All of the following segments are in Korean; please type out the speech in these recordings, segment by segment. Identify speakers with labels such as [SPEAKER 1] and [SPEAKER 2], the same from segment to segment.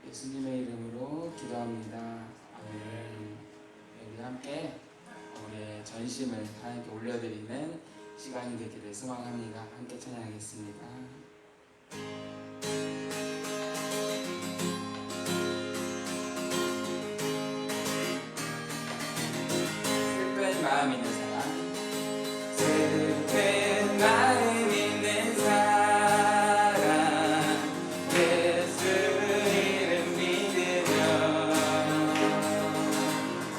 [SPEAKER 1] 예수님의 이름으로 기도합니다. 아멘. 우리 함께 우리의 전심을 하나님께 올려드리는 시간이 되기를 소망합니다. 함께 찬양하겠습니다. 슬픈 마음 있는 사람, 슬픈 마음 있는 사람, 예수 이름 믿으며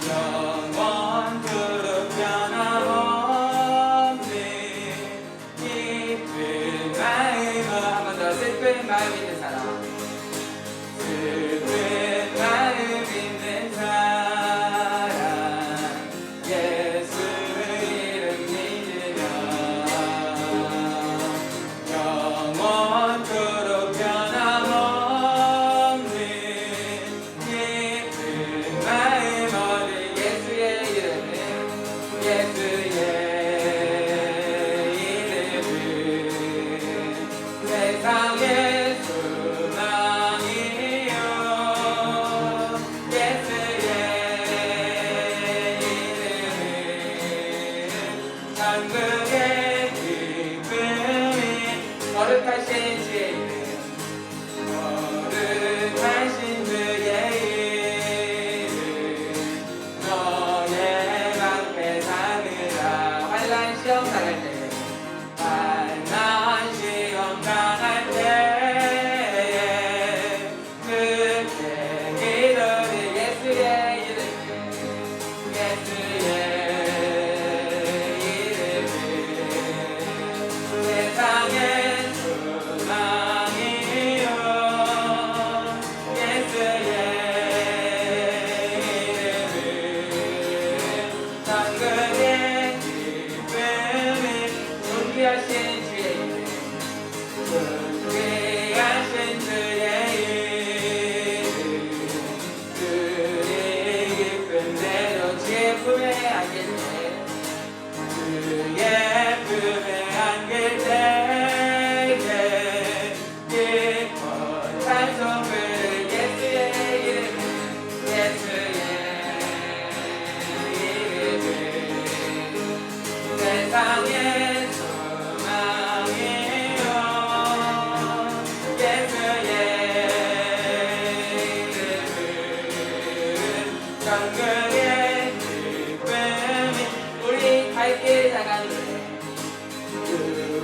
[SPEAKER 1] 영원토록 변함없는 기쁜 마음. 한 번 더. 슬픈 마음 있는 사람, 슬픈 마음 있는 사람, 예수 이름 믿으며 영원토록 변함없는 기쁜 마음 얻을 예수의 이름은, 예수의 이름은 세상의 소망이요, 예수의 이름은 천국의 기쁨이. 거룩하신 주의 이름, 거룩하신 주의 이름, 너의 방패 삼으라. 환난 시험 당할 때, 환난 시험 당할 때에 그때 기도를 예수의 이름, 예수의 이름은 세상의 소망이요, 예수의 이름은 천국의 기쁨이. 존귀하신 주의 이름, 존귀하신 주의 이름, 그의 깊은 대로 주의 품에 안길 때, 주의 품에 안길 때에 기뻐 찬송 부를 예수의 이름은, 예수의 이름은 세상의 소망이요, 예수의 이름은 천국의 기쁨이. 우리 갈 길 나가는,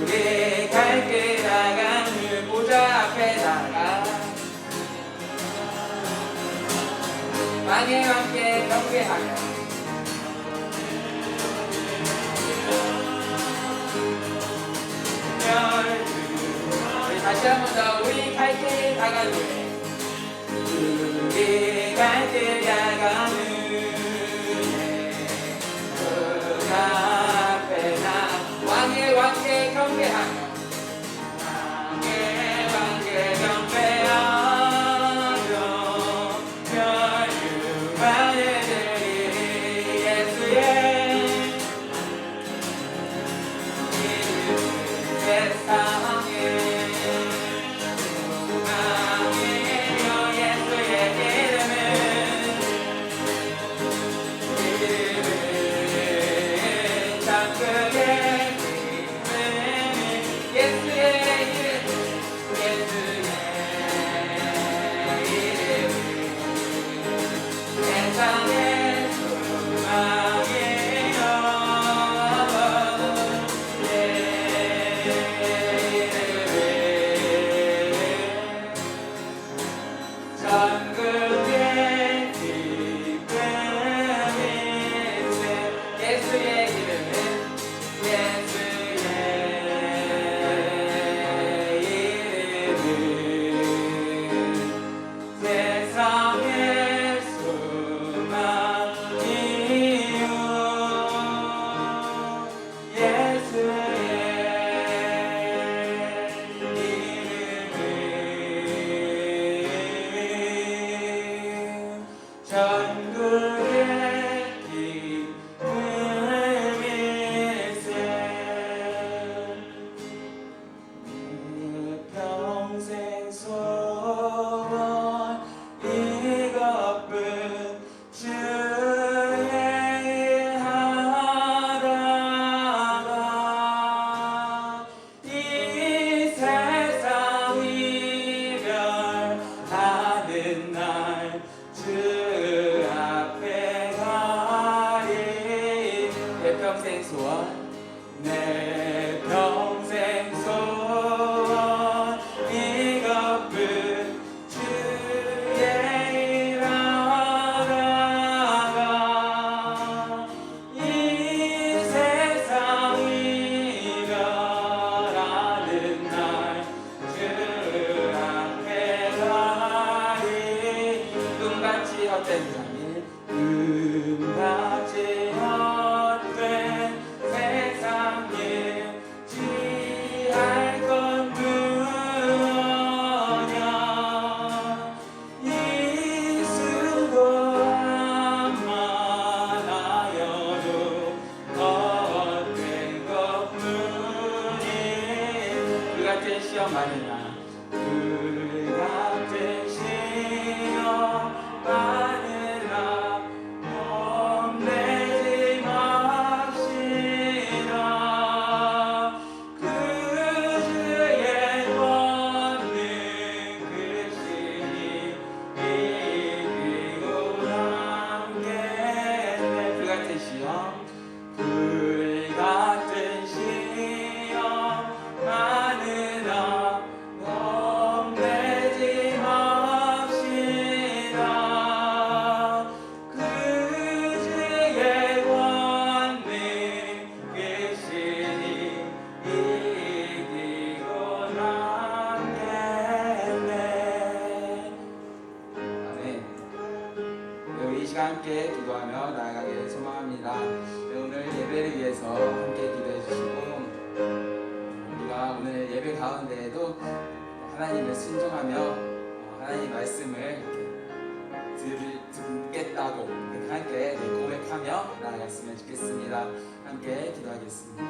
[SPEAKER 1] 우리 갈 길 나가는 보좌 앞에다가 왕의 왕께 경배하며 우리 다시 한 번 더. 우리 갈 길 나가는, 우리 갈 길 나가는 보좌 앞에 나 왕의 왕께 경배하며, 왕의 왕께 경배하며 멸류관을 드리리. 예수의 이름 세상의 소망이요, 예수의 이름은 천국의 기쁨이. 예수의 이름, 예수의 이름 세상의 소망이요, 예수의 같은 시험 많으나 불 같은 시험 많으나 겁내지 맙시다. 그 주의 권능 크시니 이기고 남겠네. 불 같은 시험 불 같은 시험 많으나 겁내지 맙시다. 그 주의 권능 계시니 이기고 남겠네. 아멘. 우리 이 시간 함께 기도하며 나아가기를 소망합니다. 오늘 예배를 위해서 함께 기도해 주시고, 우리가 오늘 예배 가운데에도 하나님을 순종하며 하나님 말씀을 듣겠다고 함께 고백하며 나아갔으면 좋겠습니다. 함께 기도하겠습니다.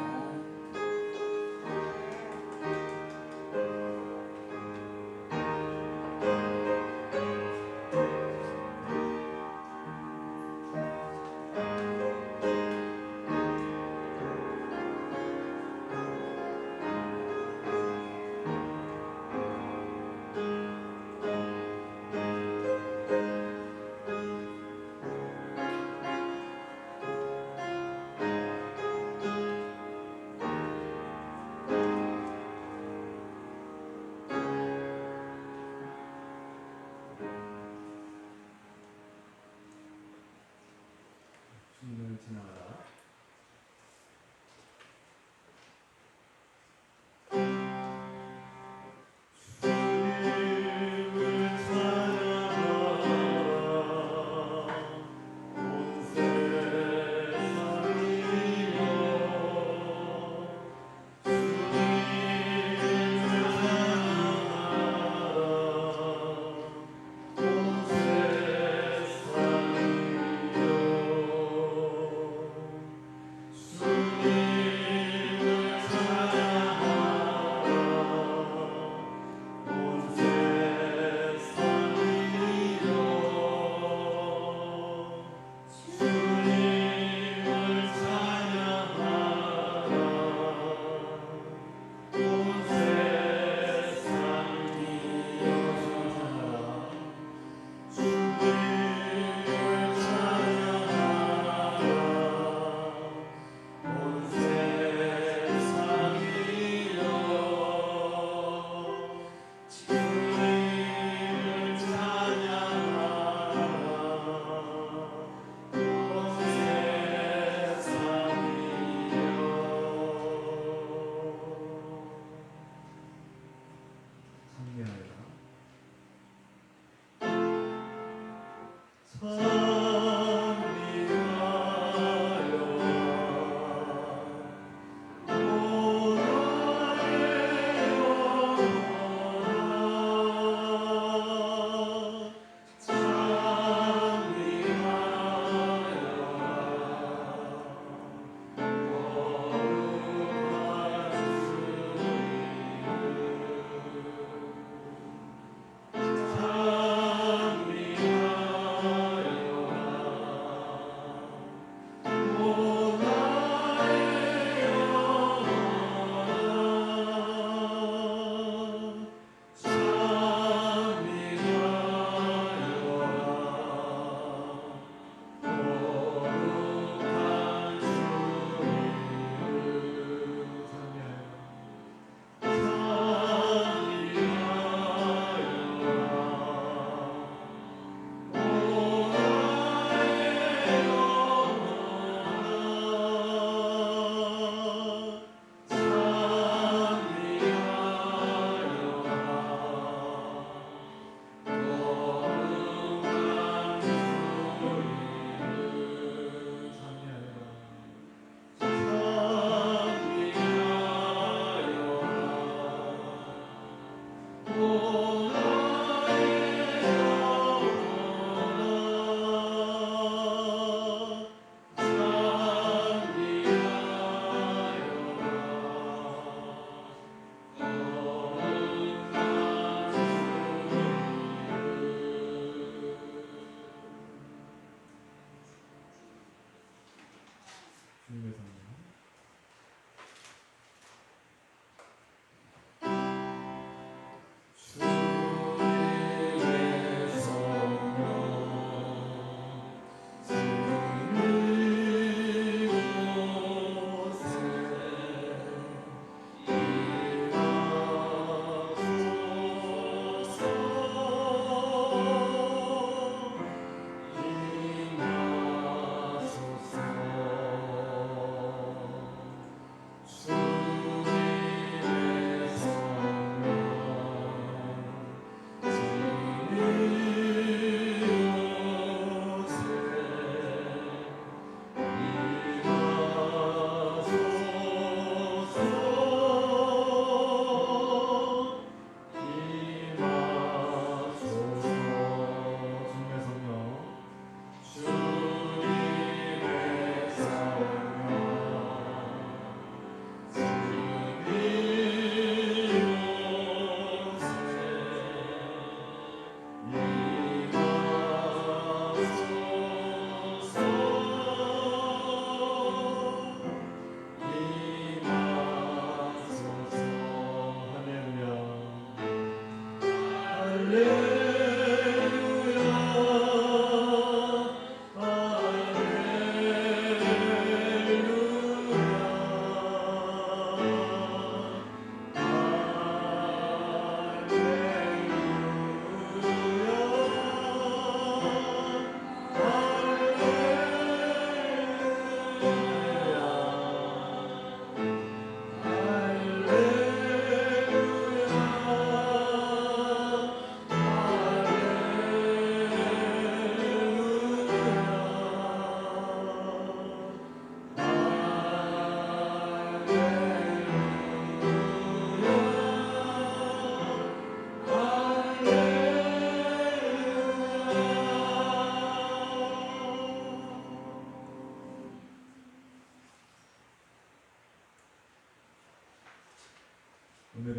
[SPEAKER 2] 주님을 지나가라.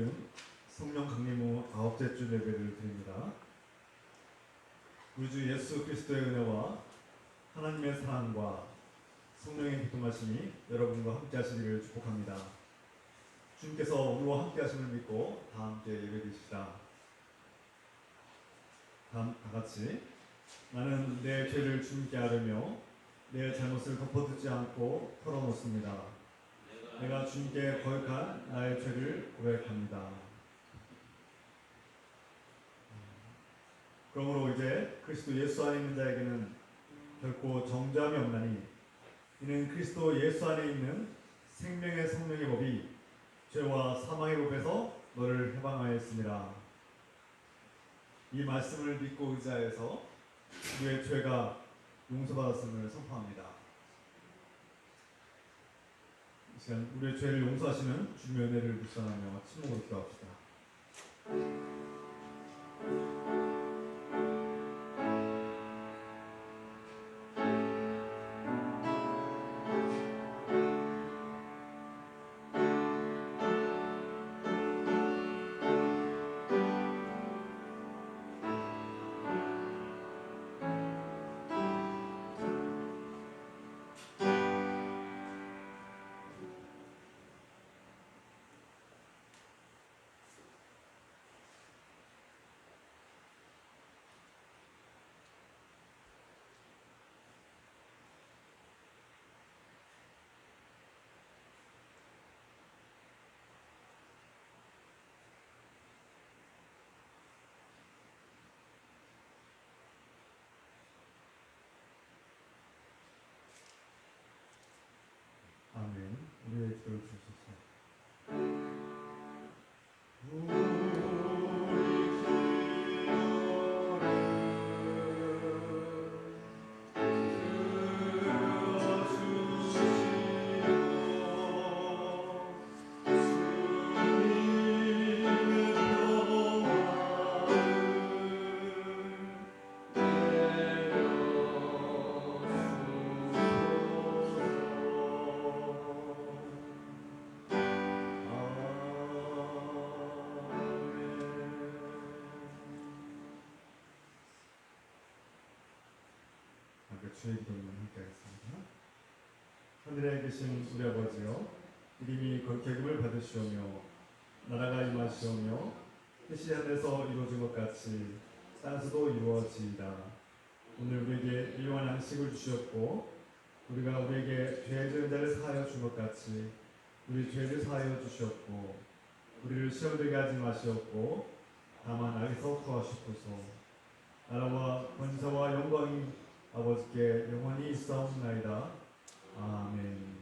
[SPEAKER 2] 오늘은 성령 강림 후 9째 주 예배를 드립니다. 우리 주 예수 그리스도의 은혜와 하나님의 사랑과 성령의 기통하심이 여러분과 함께 하시기를 축복합니다. 주님께서 오늘과 함께 하심을 믿고 다 함께 예배드립시다. 다 같이 나는 내 죄를 주님께 아뢰며 내 잘못을 덮어두지 않고 털어놓습니다. 내가 주님께 거역한 나의 죄를 고백합니다. 그러므로 이제 그리스도 예수 안에 있는 자에게는 결코 정죄함이 없나니 이는 그리스도 예수 안에 있는 생명의 성령의 법이 죄와 사망의 법에서 너를 해방하였습니다. 이 말씀을 믿고 의지하여서 우리의 죄가 용서받았음을 선포합니다. 이 시간 우리의 죄를 용서하시는 주님의 은혜를 묵상하며 침묵으로 기도합시다. 아멘. 우리의 기도를 주소서. 주의 기도를 함께 하겠습니다. 하늘에 계신 우리 아버지여, 이름이 거룩히 여김을 받으시오며 나라가 임하시오며 뜻이 하늘에서 이루어진 것 같이 땅에서도 이루어지이다. 오늘 우리에게 일용할 양식을 주시옵고 우리가 우리에게 죄 지은 자를 사하여 준 것 같이 우리 죄를 사하여 주시옵고 우리를 시험에 들게 하지 마시옵고 다만 악에서 구하시옵소서. 나라와 권세와 영광이 아버지께 영원히 있사옵나이다. 아멘.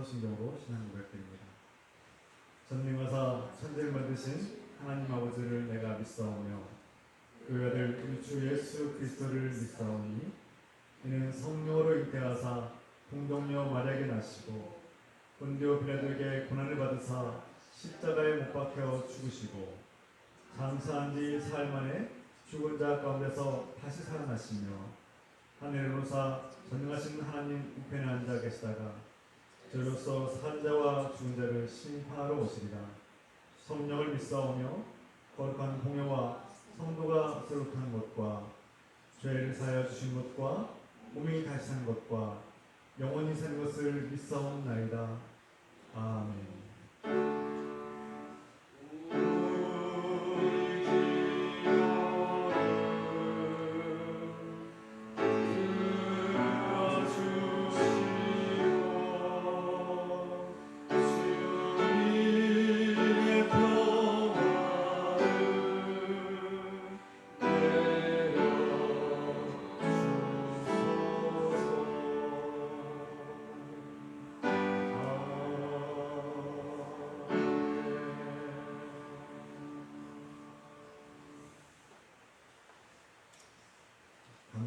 [SPEAKER 2] 사도신경으로 신앙 고백드립니다. 전능하사 천지를 만드신 하나님 아버지를 내가 믿사오며 그 아들 우리 주 예수 그리스도를 믿사오니 이는 성령으로 잉태하사 동정녀 마리아에게 나시고 본디오 빌라도에게 고난을 받으사 십자가에 못 박혀 죽으시고 장사한 지 사흘 만에 죽은 자 가운데서 다시 살아나시며 하늘에 오르사 전능하신 하나님 우편에 앉아 계시다가 저로서 산자와 죽은 자를 심판하러 오시리라. 성령을 믿사오며 거룩한 공예와 성도가 세력한 것과 죄를 사하여 주신 것과 몸이 다시 산 것과 영원히 사는 것을 믿사옵나이다. 아멘.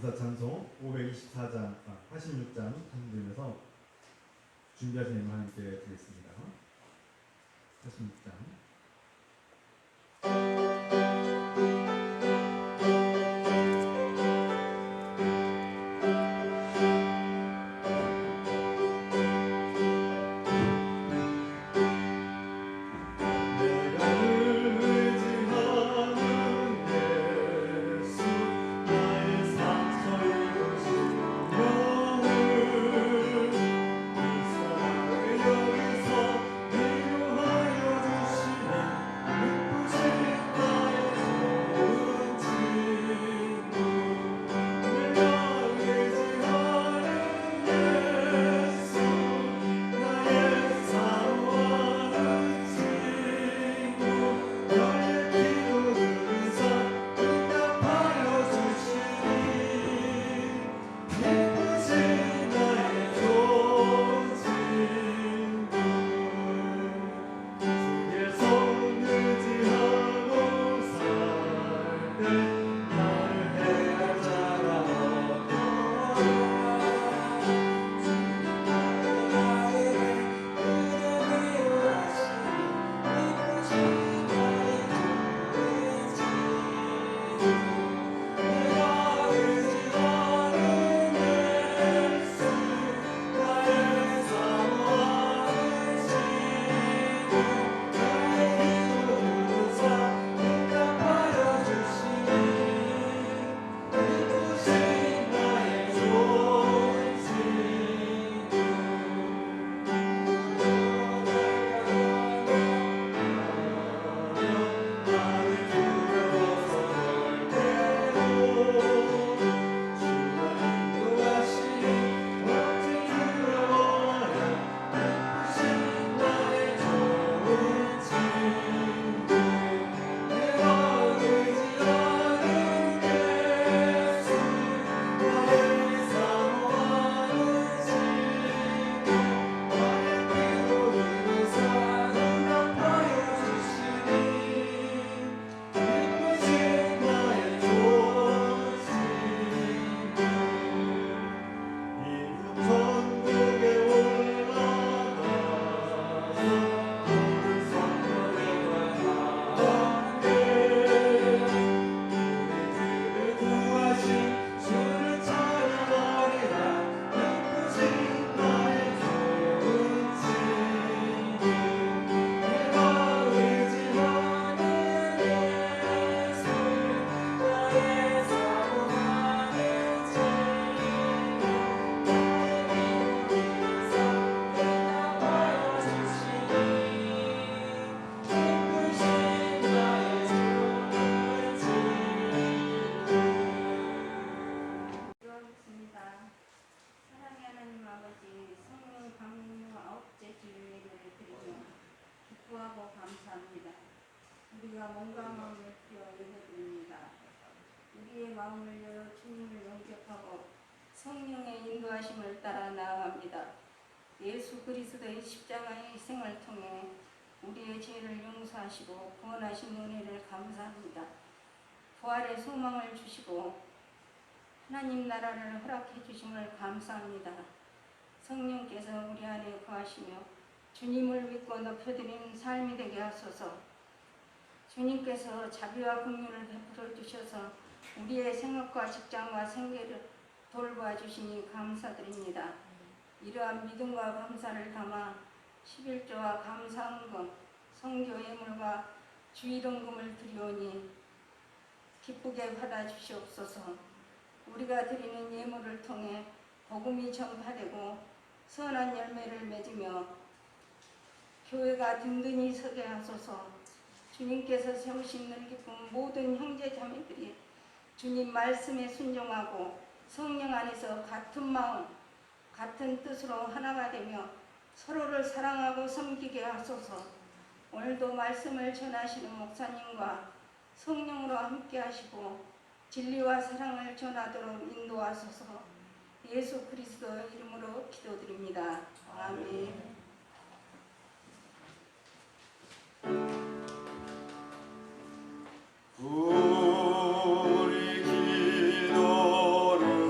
[SPEAKER 2] 감사찬송 524장, 86장 찬송드리면서 준비하신 함께 드리겠습니다. 86장.
[SPEAKER 3] 우리가 몸과 마음을 들여 예배드립니다. 우리의 마음을 열어 주님을 영접하고 성령의 인도하심을 따라 나아갑니다. 예수 그리스도의 십자가의 희생을 통해 우리의 죄를 용서하시고 구원하신 은혜를 감사합니다. 부활의 소망을 주시고 하나님 나라를 허락해 주심을 감사합니다. 성령께서 우리 안에 거하시며 주님을 믿고 높여드리는 삶이 되게 하소서. 주님께서 자비와 긍휼을 베풀어 주셔서 우리의 생업과 직장과 생계를 돌봐 주시니 감사드립니다. 이러한 믿음과 감사를 담아 11조와 감사헌금, 성교 예물과 주일헌금을 드리오니 기쁘게 받아 주시옵소서. 우리가 드리는 예물을 통해 복음이 전파되고 선한 열매를 맺으며 교회가 든든히 서게 하소서. 주님께서 세우신 늘 기쁜 모든 형제 자매들이 주님 말씀에 순종하고 성령 안에서 같은 마음, 같은 뜻으로 하나가 되며 서로를 사랑하고 섬기게 하소서. 오늘도 말씀을 전하시는 목사님과 성령으로 함께 하시고 진리와 사랑을 전하도록 인도하소서. 예수 그리스도의 이름으로 기도드립니다. 아멘.
[SPEAKER 4] 우리 기도를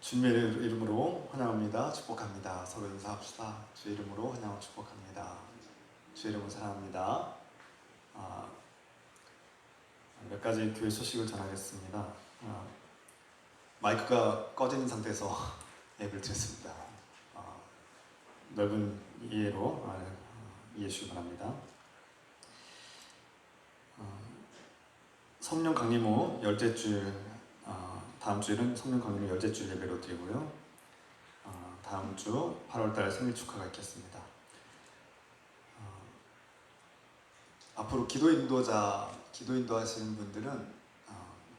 [SPEAKER 4] 주님의 이름으로 환영합니다. 축복합니다. 서로 인사합시다. 주의 이름으로 환영하고 축복합니다. 주의 이름으로 사랑합니다. 몇 가지 교회 소식을 전하겠습니다. 마이크가 꺼진 상태에서 예배를 드렸습니다. 넓은 이해로 이해해 주시기 바랍니다. 성령 강림 후 열째주, 다음 주일은 성령 강림 후 열째주 예배로 드리고요. 다음 주 8월달 생일 축하가 있겠습니다. 앞으로 기도 인도하시는 분들은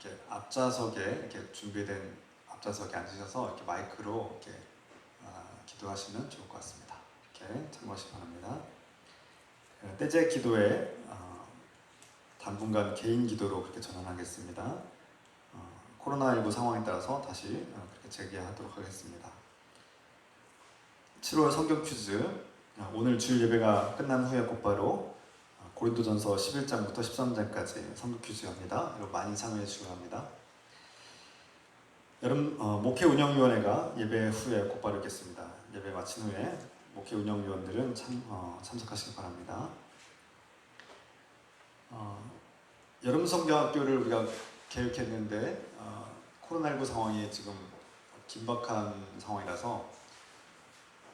[SPEAKER 4] 이렇게 앞좌석에 이렇게 준비된 앞좌석에 앉으셔서 이렇게 마이크로 이렇게 기도하시면 좋을 것 같습니다. 이렇게 참고하시기 바랍니다. 떼제 기도에 당분간 개인 기도로 그렇게 전환하겠습니다. 코로나19 상황에 따라서 다시 그렇게 재개하도록 하겠습니다. 7월 성경 퀴즈, 오늘 주일 예배가 끝난 후에 곧바로 고린도전서 11장부터 13장까지 성경 퀴즈 합니다. 여러분 많이 참여해 주시기 바랍니다. 여러분 목회 운영위원회가 예배 후에 곧바로 있겠습니다. 예배 마친 후에 목회 운영위원들은 참석하시기 바랍니다. 여름 성경학교를 우리가 계획했는데 코로나19 상황이 지금 긴박한 상황이라서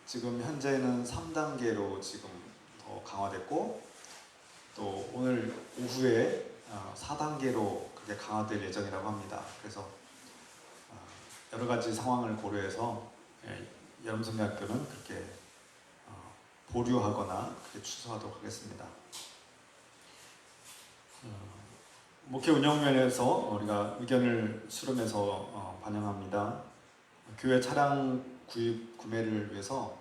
[SPEAKER 4] 지금 현재는 3단계로 지금 더 강화됐고 또 오늘 오후에 4단계로 그게 강화될 예정이라고 합니다. 그래서 여러 가지 상황을 고려해서 여름 성경학교는 그렇게 보류하거나 그렇게 취소하도록 하겠습니다. 목회 운영위원회에서 우리가 의견을 수렴해서 반영합니다. 교회 차량 구매를 위해서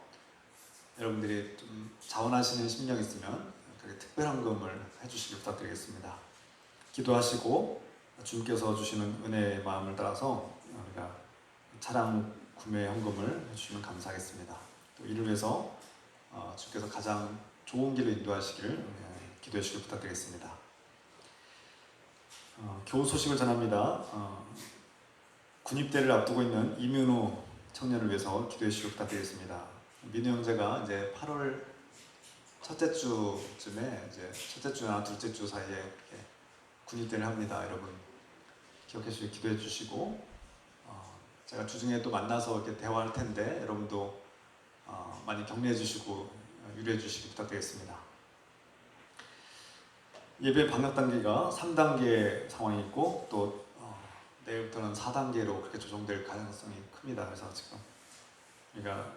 [SPEAKER 4] 여러분들이 좀 자원하시는 심령이 있으면 그렇게 특별헌금을 해주시길 부탁드리겠습니다. 기도하시고 주님께서 주시는 은혜의 마음을 따라서 우리가 차량 구매 헌금을 해주시면 감사하겠습니다. 또 이를 위해서 주께서 가장 좋은 길로 인도하시길 기도해 주시길 부탁드리겠습니다. 교우 소식을 전합니다. 군입대를 앞두고 있는 이민우 청년을 위해서 기도해 주시길 부탁드리겠습니다. 민우 형제가 이제 8월 첫째 주쯤에 이제 첫째 주나 둘째 주 사이에 이렇게 군입대를 합니다. 여러분 기억해 주시고 기도해 주시고 제가 주중에 또 만나서 이렇게 대화할 텐데 여러분도 많이 격려해 주시고 유료해 주시기 부탁드리겠습니다. 예배 방역 단계가 3단계 상황이 있고 또 내일부터는 4단계로 그렇게 조정될 가능성이 큽니다. 그래서 지금 우리가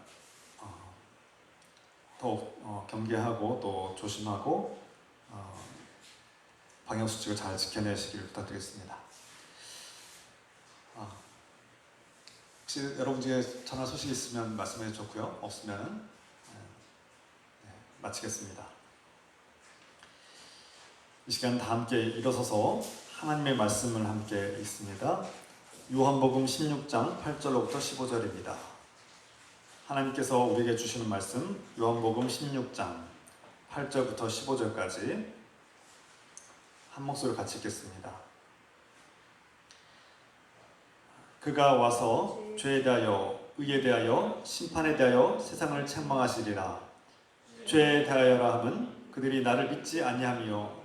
[SPEAKER 4] 더욱 경계하고 또 조심하고 방역 수칙을 잘 지켜내시길 부탁드리겠습니다. 혹시 여러분 중에 전화 소식 있으면 말씀해 주셨고요. 없으면 마치겠습니다. 이 시간 다 함께 일어서서 하나님의 말씀을 함께 읽습니다. 요한복음 16장 8절로부터 15절입니다. 하나님께서 우리에게 주시는 말씀 요한복음 16장 8절부터 15절까지 한 목소리로 같이 읽겠습니다. 그가 와서 죄에 대하여 의에 대하여 심판에 대하여 세상을 책망하시리라. 죄에 대하여라 함은 그들이 나를 믿지 아니하며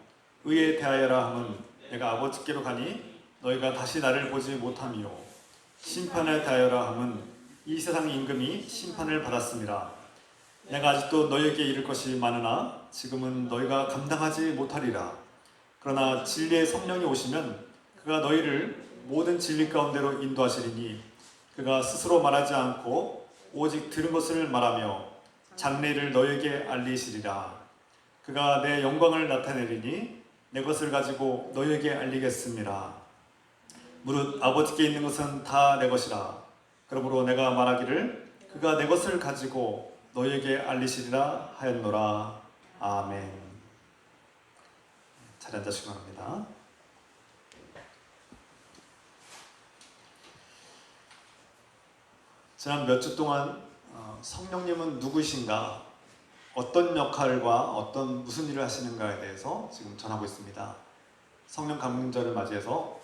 [SPEAKER 4] 의에 대하여라 함은 내가 아버지께로 가니 너희가 다시 나를 보지 못하며 심판에 대하여라 함은 이 세상 임금이 심판을 받았습니다. 내가 아직도 너희에게 이를 것이 많으나 지금은 너희가 감당하지 못하리라. 그러나 진리의 성령이 오시면 그가 너희를 모든 진리 가운데로 인도하시리니 그가 스스로 말하지 않고 오직 들은 것을 말하며 장래를 너희에게 알리시리라. 그가 내 영광을 나타내리니 내 것을 가지고 너희에게 알리겠습니다. 무릇 아버지께 있는 것은 다 내 것이라. 그러므로 내가 말하기를 그가 내 것을 가지고 너희에게 알리시리라 하였노라. 아멘. 자리 앉으시기 바랍니다. 지난 몇 주 동안 성령님은 누구신가, 어떤 역할과 무슨 일을 하시는가에 대해서 지금 전하고 있습니다. 성령 강림절을 맞이해서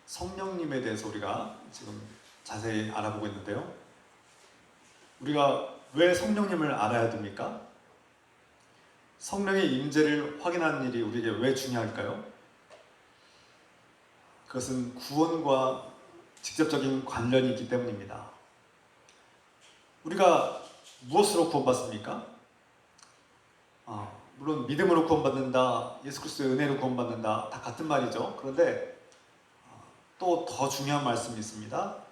[SPEAKER 4] 성령님에 대해서 우리가 지금 자세히 알아보고 있는데요. 우리가 왜 성령님을 알아야 됩니까? 성령의 임재를 확인하는 일이 우리에게 왜 중요할까요? 그것은 구원과 직접적인 관련이 있기 때문입니다. 우리가 무엇으로 구원받습니까? 물론 믿음으로 구원받는다, 예수 그리스도의 은혜로 구원받는다, 다 같은 말이죠. 그런데 또 더 중요한 말씀이 있습니다.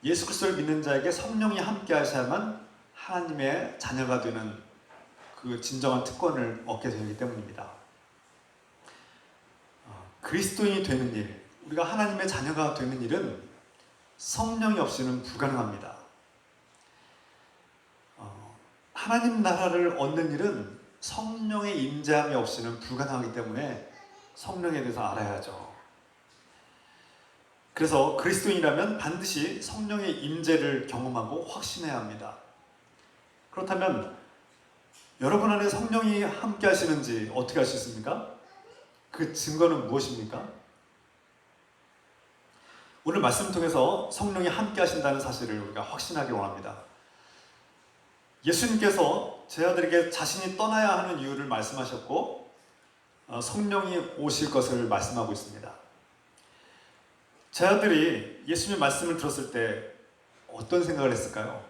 [SPEAKER 4] 예수 그리스도를 믿는 자에게 성령이 함께 하셔야만 하나님의 자녀가 되는 그 진정한 특권을 얻게 되기 때문입니다. 그리스도인이 되는 일, 우리가 하나님의 자녀가 되는 일은 성령이 없이는 불가능합니다. 하나님 나라를 얻는 일은 성령의 임재함이 없이는 불가능하기 때문에 성령에 대해서 알아야죠. 그래서 그리스도인이라면 반드시 성령의 임재를 경험하고 확신해야 합니다. 그렇다면 여러분 안에 성령이 함께 하시는지 어떻게 알 수 있습니까? 그 증거는 무엇입니까? 오늘 말씀을 통해서 성령이 함께 하신다는 사실을 우리가 확신하기 원합니다. 예수님께서 제 아들에게 자신이 떠나야 하는 이유를 말씀하셨고 성령이 오실 것을 말씀하고 있습니다. 제 아들이 예수님의 말씀을 들었을 때 어떤 생각을 했을까요?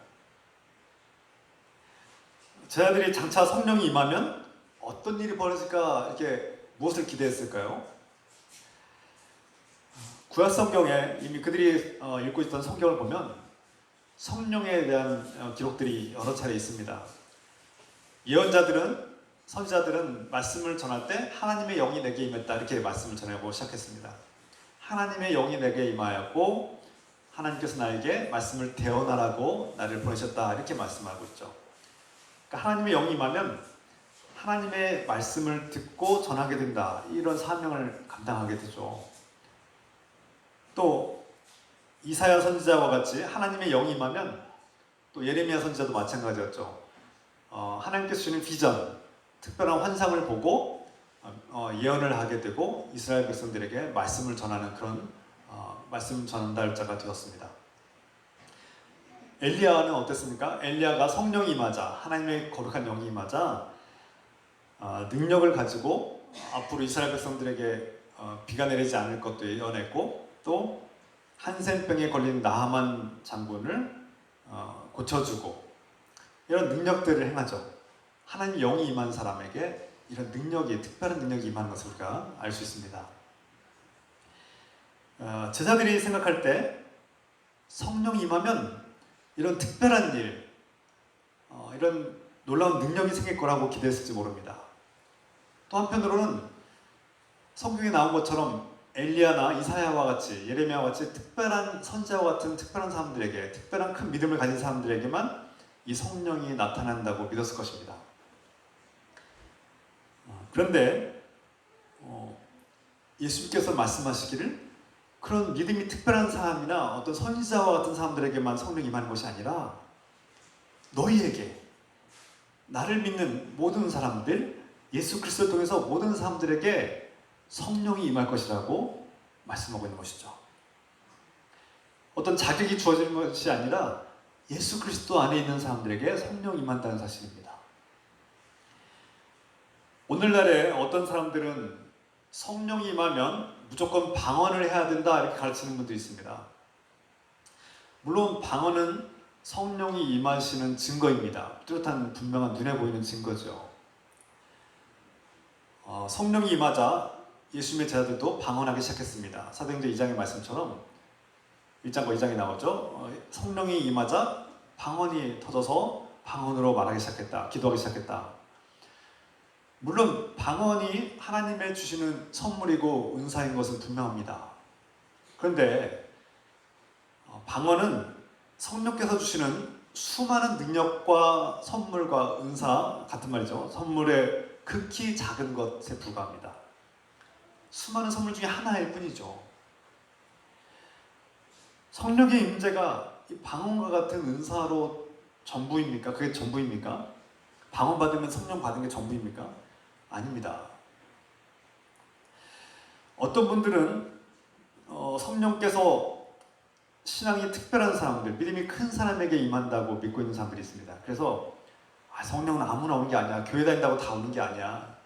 [SPEAKER 4] 제 아들이 장차 성령이 임하면 어떤 일이 벌어질까, 이렇게 무엇을 기대했을까요? 구약 성경에 이미 그들이 읽고 있던 성경을 보면 성령에 대한 기록들이 여러 차례 있습니다. 예언자들은, 선지자들은 말씀을 전할 때 하나님의 영이 내게 임했다, 이렇게 말씀을 전하고 시작했습니다. 하나님의 영이 내게 임하였고 하나님께서 나에게 말씀을 대언하라고 나를 보내셨다, 이렇게 말씀하고 있죠. 그러니까 하나님의 영이 임하면 하나님의 말씀을 듣고 전하게 된다, 이런 사명을 감당하게 되죠. 또 이사야 선지자와 같이 하나님의 영이 임하면, 또 예레미야 선지자도 마찬가지였죠. 하나님께서 주시는 비전, 특별한 환상을 보고 예언을 하게 되고 이스라엘 백성들에게 말씀을 전하는 그런 말씀 전달자가 되었습니다. 엘리야는 어땠습니까? 엘리야가 성령이 임하자, 하나님의 거룩한 영이 임하자 능력을 가지고 앞으로 이스라엘 백성들에게 비가 내리지 않을 것도 예언했고, 또 한센병에 걸린 나하만 장군을 고쳐주고, 이런 능력들을 행하죠. 하나님 영이 임한 사람에게 이런 능력이, 특별한 능력이 임하는 것을 우리가 알 수 있습니다. 제자들이 생각할 때 성령이 임하면 이런 특별한 일, 이런 놀라운 능력이 생길 거라고 기대했을지 모릅니다. 또 한편으로는 성경에 나온 것처럼 엘리야나 이사야와 같이, 예레미야와 같이 특별한 선지자와 같은 특별한 사람들에게, 특별한 큰 믿음을 가진 사람들에게만 이 성령이 나타난다고 믿었을 것입니다. 그런데 예수님께서 말씀하시기를 그런 믿음이 특별한 사람이나 어떤 선지자와 같은 사람들에게만 성령이 임하는 것이 아니라 너희에게, 나를 믿는 모든 사람들, 예수 그리스도를 통해서 모든 사람들에게 성령이 임할 것이라고 말씀하고 있는 것이죠. 어떤 자격이 주어지는 것이 아니라 예수 그리스도 안에 있는 사람들에게 성령이 임한다는 사실입니다. 오늘날에 어떤 사람들은 성령이 임하면 무조건 방언을 해야 된다, 이렇게 가르치는 분도 있습니다. 물론 방언은 성령이 임하시는 증거입니다. 뚜렷한 분명한 눈에 보이는 증거죠. 성령이 임하자 예수님의 제자들도 방언하기 시작했습니다. 사도행전 2장의 말씀처럼 1장과 2장에 나오죠. 성령이 임하자 방언이 터져서 방언으로 말하기 시작했다, 기도하기 시작했다. 물론 방언이 하나님의 주시는 선물이고 은사인 것은 분명합니다. 그런데 방언은 성령께서 주시는 수많은 능력과 선물과 은사 같은 말이죠. 선물의 극히 작은 것에 불과합니다. 수많은 선물 중에 하나일 뿐이죠. 성령의 임재가 이 방언과 같은 은사로 전부입니까? 그게 전부입니까? 방언 받으면 성령 받은 게 전부입니까? 아닙니다. 어떤 분들은 성령께서 신앙이 특별한 사람들, 믿음이 큰 사람에게 임한다고 믿고 있는 사람들이 있습니다. 그래서 성령은 아무나 오는 게 아니야. 교회 다닌다고 다 오는 게 아니야.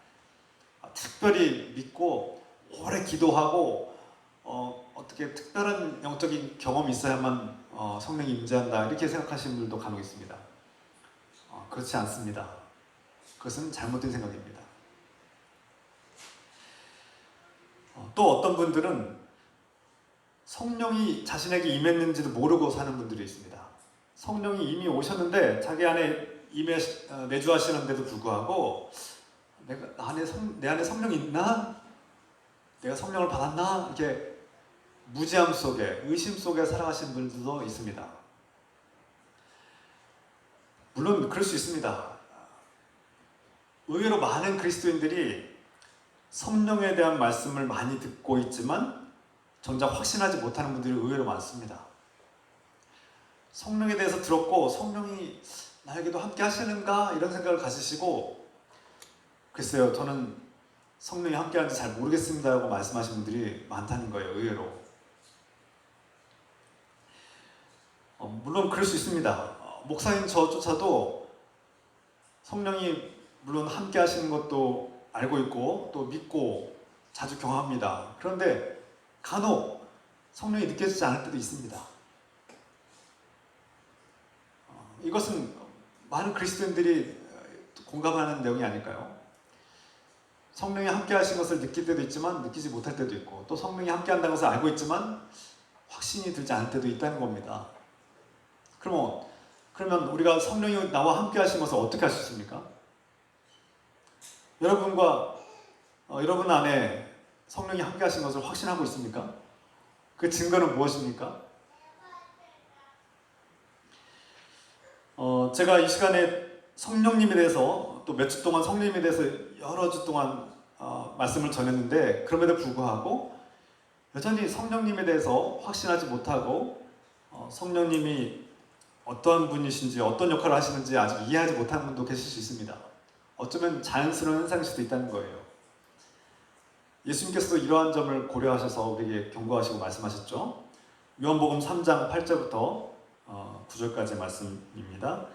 [SPEAKER 4] 특별히 믿고 오래 기도하고 어떻게 특별한 영적인 경험이 있어야만 성령이 임재한다, 이렇게 생각하시는 분들도 간혹 있습니다. 그렇지 않습니다. 그것은 잘못된 생각입니다. 또 어떤 분들은 성령이 자신에게 임했는지도 모르고 사는 분들이 있습니다. 성령이 이미 오셨는데 자기 안에 내주하시는데도 불구하고 내 안에 성령이 있나? 내가 성령을 받았나? 이렇게 무지함 속에, 의심 속에 살아가시는 분들도 있습니다. 물론 그럴 수 있습니다. 의외로 많은 그리스도인들이 성령에 대한 말씀을 많이 듣고 있지만 정작 확신하지 못하는 분들이 의외로 많습니다. 성령에 대해서 들었고 성령이 나에게도 함께 하시는가 이런 생각을 가지시고, 글쎄요, 저는 성령이 함께 하는지 잘 모르겠습니다 라고 말씀하시는 분들이 많다는 거예요. 의외로. 물론 그럴 수 있습니다. 목사인 저조차도 성령이 물론 함께 하시는 것도 알고 있고 또 믿고 자주 경험합니다. 그런데 간혹 성령이 느껴지지 않을 때도 있습니다. 이것은 많은 그리스도인들이 공감하는 내용이 아닐까요? 성령이 함께 하신 것을 느낄 때도 있지만 느끼지 못할 때도 있고, 또 성령이 함께 한다는 것을 알고 있지만 확신이 들지 않을 때도 있다는 겁니다. 그러면 우리가 성령이 나와 함께 하신 것을 어떻게 할 수 있습니까? 여러분 안에 성령이 함께 하신 것을 확신하고 있습니까? 그 증거는 무엇입니까? 제가 이 시간에 성령님에 대해서 또 몇 주 동안 성령님에 대해서 여러 주 동안 말씀을 전했는데, 그럼에도 불구하고 여전히 성령님에 대해서 확신하지 못하고 성령님이 어떠한 분이신지 어떤 역할을 하시는지 아직 이해하지 못하는 분도 계실 수 있습니다. 어쩌면 자연스러운 현상일 수도 있다는 거예요. 예수님께서도 이러한 점을 고려하셔서 우리에게 경고하시고 말씀하셨죠. 요한복음 3장 8절부터 9절까지의 말씀입니다.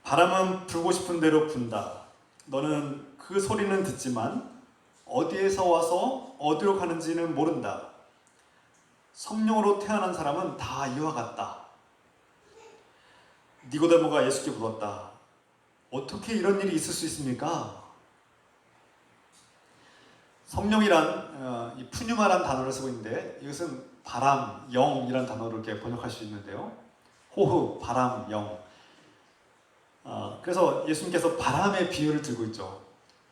[SPEAKER 4] 바람은 불고 싶은 대로 분다. 너는 그 소리는 듣지만 어디에서 와서 어디로 가는지는 모른다. 성령으로 태어난 사람은 다 이와 같다. 니고데모가 예수께 물었다. 어떻게 이런 일이 있을 수 있습니까? 성령이란 이 푸뉴마란 단어를 쓰고 있는데, 이것은 바람, 영이란 단어로 이렇게 번역할 수 있는데요. 호흡, 바람, 영. 그래서 예수님께서 바람의 비유를 들고 있죠.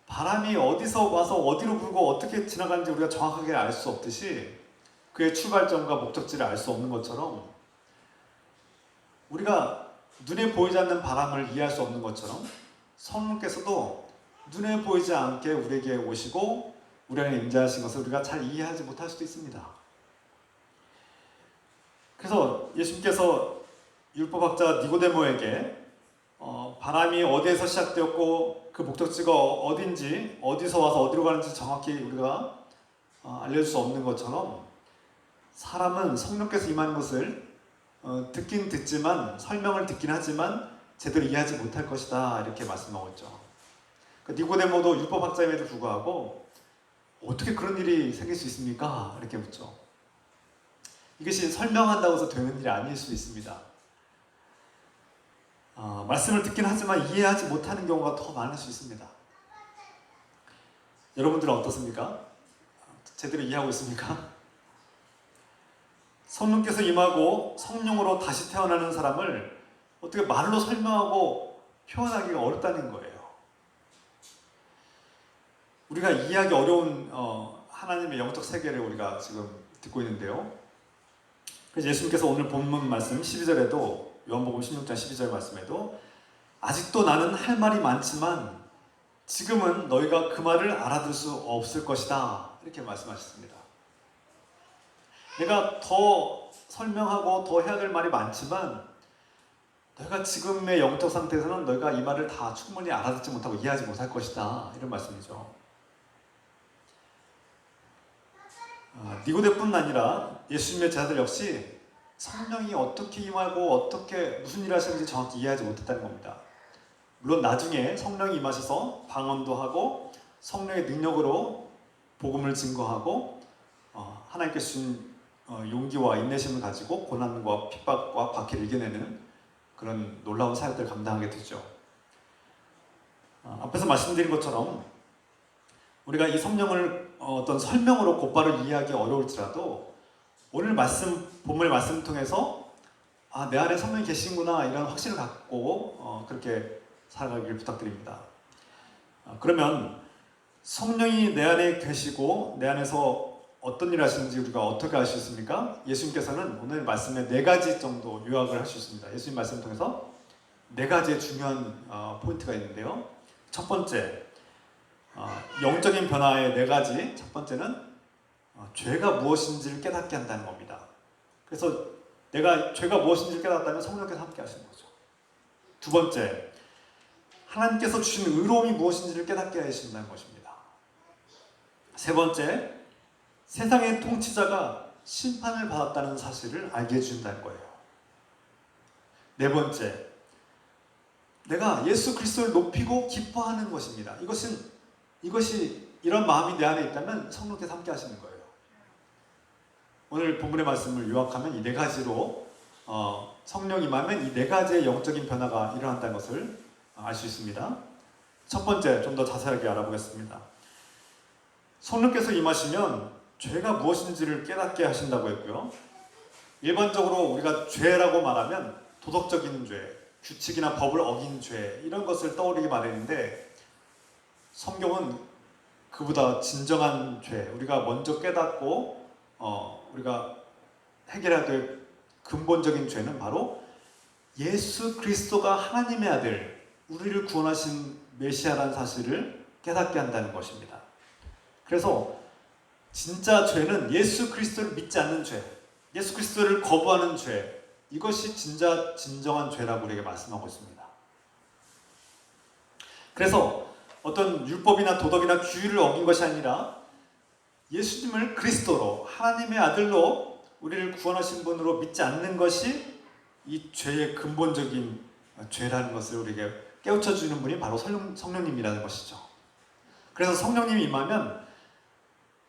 [SPEAKER 4] 바람이 어디서 와서 어디로 불고 어떻게 지나가는지 우리가 정확하게 알 수 없듯이, 그의 출발점과 목적지를 알 수 없는 것처럼, 우리가 눈에 보이지 않는 바람을 이해할 수 없는 것처럼 성령께서도 눈에 보이지 않게 우리에게 오시고 우리 안에 임재하신 것을 우리가 잘 이해하지 못할 수도 있습니다. 그래서 예수님께서 율법학자 니고데모에게 바람이 어디에서 시작되었고 그 목적지가 어딘지, 어디서 와서 어디로 가는지 정확히 우리가 알려줄 수 없는 것처럼, 사람은 성령께서 임하는 것을 듣긴 듣지만, 설명을 듣긴 하지만 제대로 이해하지 못할 것이다, 이렇게 말씀하고 있죠. 니고데모도 율법학자임에도 불구하고 어떻게 그런 일이 생길 수 있습니까? 이렇게 묻죠. 이것이 설명한다고 해서 되는 일이 아닐 수 있습니다. 말씀을 듣긴 하지만 이해하지 못하는 경우가 더 많을 수 있습니다. 여러분들은 어떻습니까? 제대로 이해하고 있습니까? 성령께서 임하고 성령으로 다시 태어나는 사람을 어떻게 말로 설명하고 표현하기가 어렵다는 거예요. 우리가 이해하기 어려운 하나님의 영적 세계를 우리가 지금 듣고 있는데요. 그래서 예수님께서 오늘 본문 말씀 12절에도, 요한복음 16장 12절 말씀에도 아직도 나는 할 말이 많지만 지금은 너희가 그 말을 알아들 수 없을 것이다, 이렇게 말씀하셨습니다. 내가 더 설명하고 더 해야 될 말이 많지만 너희가 지금의 영적 상태에서는 너희가 이 말을 다 충분히 알아듣지 못하고 이해하지 못할 것이다, 이런 말씀이죠. 니고데뿐 아니라 예수님의 제자들 역시 성령이 어떻게 임하고 어떻게 무슨 일을 하시는지 정확히 이해하지 못했다는 겁니다. 물론 나중에 성령이 임하셔서 방언도 하고 성령의 능력으로 복음을 증거하고 하나님께 주신 용기와 인내심을 가지고 고난과 핍박과 박해를 이겨내는 그런 놀라운 사역들을 감당하게 되죠. 앞에서 말씀드린 것처럼 우리가 이 성령을 어떤 설명으로 곧바로 이해하기 어려울지라도 오늘 본문의 말씀을 통해서 내 안에 성령이 계시구나 이런 확신을 갖고 그렇게 살아가길 부탁드립니다. 그러면 성령이 내 안에 계시고 내 안에서 어떤 일을 하시는지 우리가 어떻게 알 수 있습니까? 예수님께서는 오늘 말씀에 4가지 정도 요약을 할 수 있습니다. 예수님 말씀을 통해서 4가지의 중요한 포인트가 있는데요. 첫 번째, 영적인 변화의 4가지. 첫 번째는 죄가 무엇인지를 깨닫게 한다는 겁니다. 그래서 내가 죄가 무엇인지를 깨닫다면 성령께서 함께 하시는 거죠. 두 번째, 하나님께서 주신 의로움이 무엇인지를 깨닫게 하신다는 것입니다. 세 번째, 세상의 통치자가 심판을 받았다는 사실을 알게 해준다는 거예요. 네 번째, 내가 예수 그리스도를 높이고 기뻐하는 것입니다. 이것이 이런 마음이 내 안에 있다면 성령께서 함께 하시는 거예요. 오늘 본문의 말씀을 요약하면 이 4가지로 성령이 임하면 이 4가지의 영적인 변화가 일어난다는 것을 알 수 있습니다. 첫 번째, 좀 더 자세하게 알아보겠습니다. 성령께서 임하시면 죄가 무엇인지를 깨닫게 하신다고 했고요. 일반적으로 우리가 죄라고 말하면 도덕적인 죄, 규칙이나 법을 어긴 죄 이런 것을 떠올리게 마련인데 성경은 그보다 진정한 죄, 우리가 먼저 깨닫고 우리가 해결해야 될 근본적인 죄는 바로 예수 그리스도가 하나님의 아들, 우리를 구원하신 메시아라는 사실을 깨닫게 한다는 것입니다. 그래서 진짜 죄는 예수 그리스도를 믿지 않는 죄, 예수 그리스도를 거부하는 죄, 이것이 진정한 죄라고 우리에게 말씀하고 있습니다. 그래서 어떤 율법이나 도덕이나 규율을 어긴 것이 아니라 예수님을 그리스도로, 하나님의 아들로 우리를 구원하신 분으로 믿지 않는 것이 이 죄의 근본적인 죄라는 것을 우리에게 깨우쳐 주는 분이 바로 성령님이라는 것이죠. 그래서 성령님이 임하면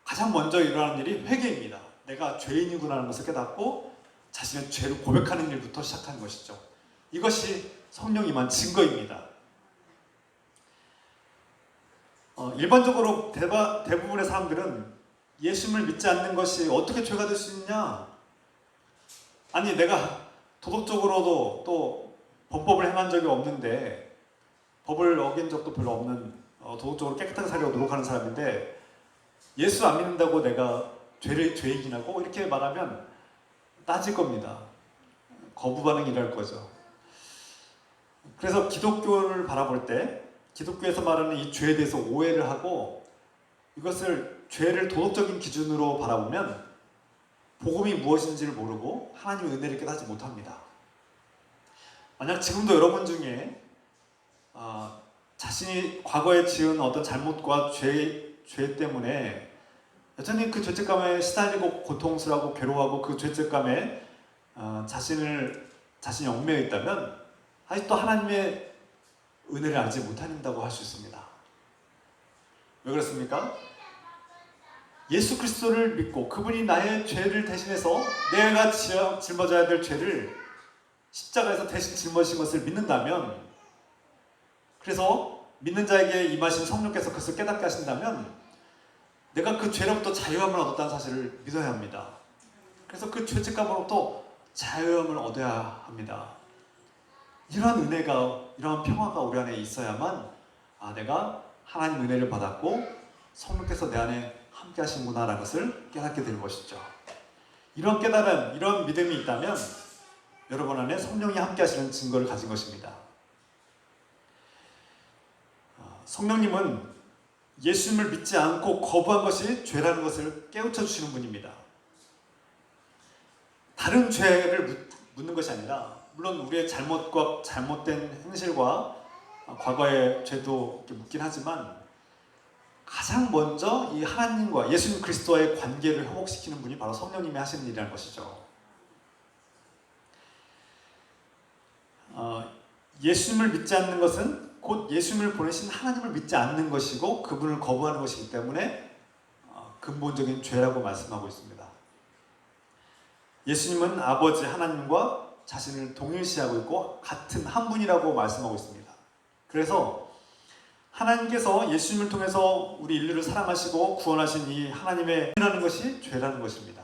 [SPEAKER 4] 가장 먼저 일어나는 일이 회개입니다. 내가 죄인이구나 하는 것을 깨닫고 자신의 죄를 고백하는 일부터 시작하는 것이죠. 이것이 성령이 임한 증거입니다. 일반적으로 대부분의 사람들은 예수님을 믿지 않는 것이 어떻게 죄가 될 수 있냐? 아니 내가 도덕적으로도 또 범법을 행한 적이 없는데 법을 어긴 적도 별로 없는 도덕적으로 깨끗하게 살려고 노력하는 사람인데 예수 안 믿는다고 내가 죄이긴 하고 이렇게 말하면 따질 겁니다. 거부 반응이 일어날 거죠. 그래서 기독교를 바라볼 때 기독교에서 말하는 이 죄에 대해서 오해를 하고 이것을 죄를 도덕적인 기준으로 바라보면 복음이 무엇인지를 모르고 하나님의 은혜를 깨닫지 못합니다. 만약 지금도 여러분 중에 자신이 과거에 지은 어떤 잘못과 죄 때문에 여전히 그 죄책감에 시달리고 고통스러워하고 괴로워하고 그 죄책감에 자신이 얽매여 있다면 아직도 하나님의 은혜를 알지 못한다고 할 수 있습니다. 왜 그렇습니까? 예수 그리스도를 믿고 그분이 나의 죄를 대신해서 내가 짊어져야 될 죄를 십자가에서 대신 짊어지신 것을 믿는다면, 그래서 믿는 자에게 임하신 성령께서 그것을 깨닫게 하신다면 내가 그 죄로부터 자유함을 얻었다는 사실을 믿어야 합니다. 그래서 그 죄책감으로부터 자유함을 얻어야 합니다. 이러한 은혜가, 이러한 평화가 우리 안에 있어야만 내가 하나님 은혜를 받았고 성령께서 내 안에 함께 하신구나 라는 것을 깨닫게 되는 것이죠. 이런 깨달음, 이런 믿음이 있다면 여러분 안에 성령이 함께 하시는 증거를 가진 것입니다. 성령님은 예수님을 믿지 않고 거부한 것이 죄라는 것을 깨우쳐 주시는 분입니다. 다른 죄를 묻는 것이 아니라, 물론 우리의 잘못과 잘못된 행실과 과거의 죄도 묻긴 하지만 가장 먼저 이 하나님과 예수님 그리스도와의 관계를 회복시키는 분이 바로 성령님이 하시는 일이라는 것이죠. 예수님을 믿지 않는 것은 곧 예수님을 보내신 하나님을 믿지 않는 것이고 그분을 거부하는 것이기 때문에 근본적인 죄라고 말씀하고 있습니다. 예수님은 아버지 하나님과 자신을 동일시하고 있고 같은 한 분이라고 말씀하고 있습니다. 그래서 하나님께서 예수님을 통해서 우리 인류를 사랑하시고 구원하신 이 하나님의 은혜라는 것이 죄라는 것입니다.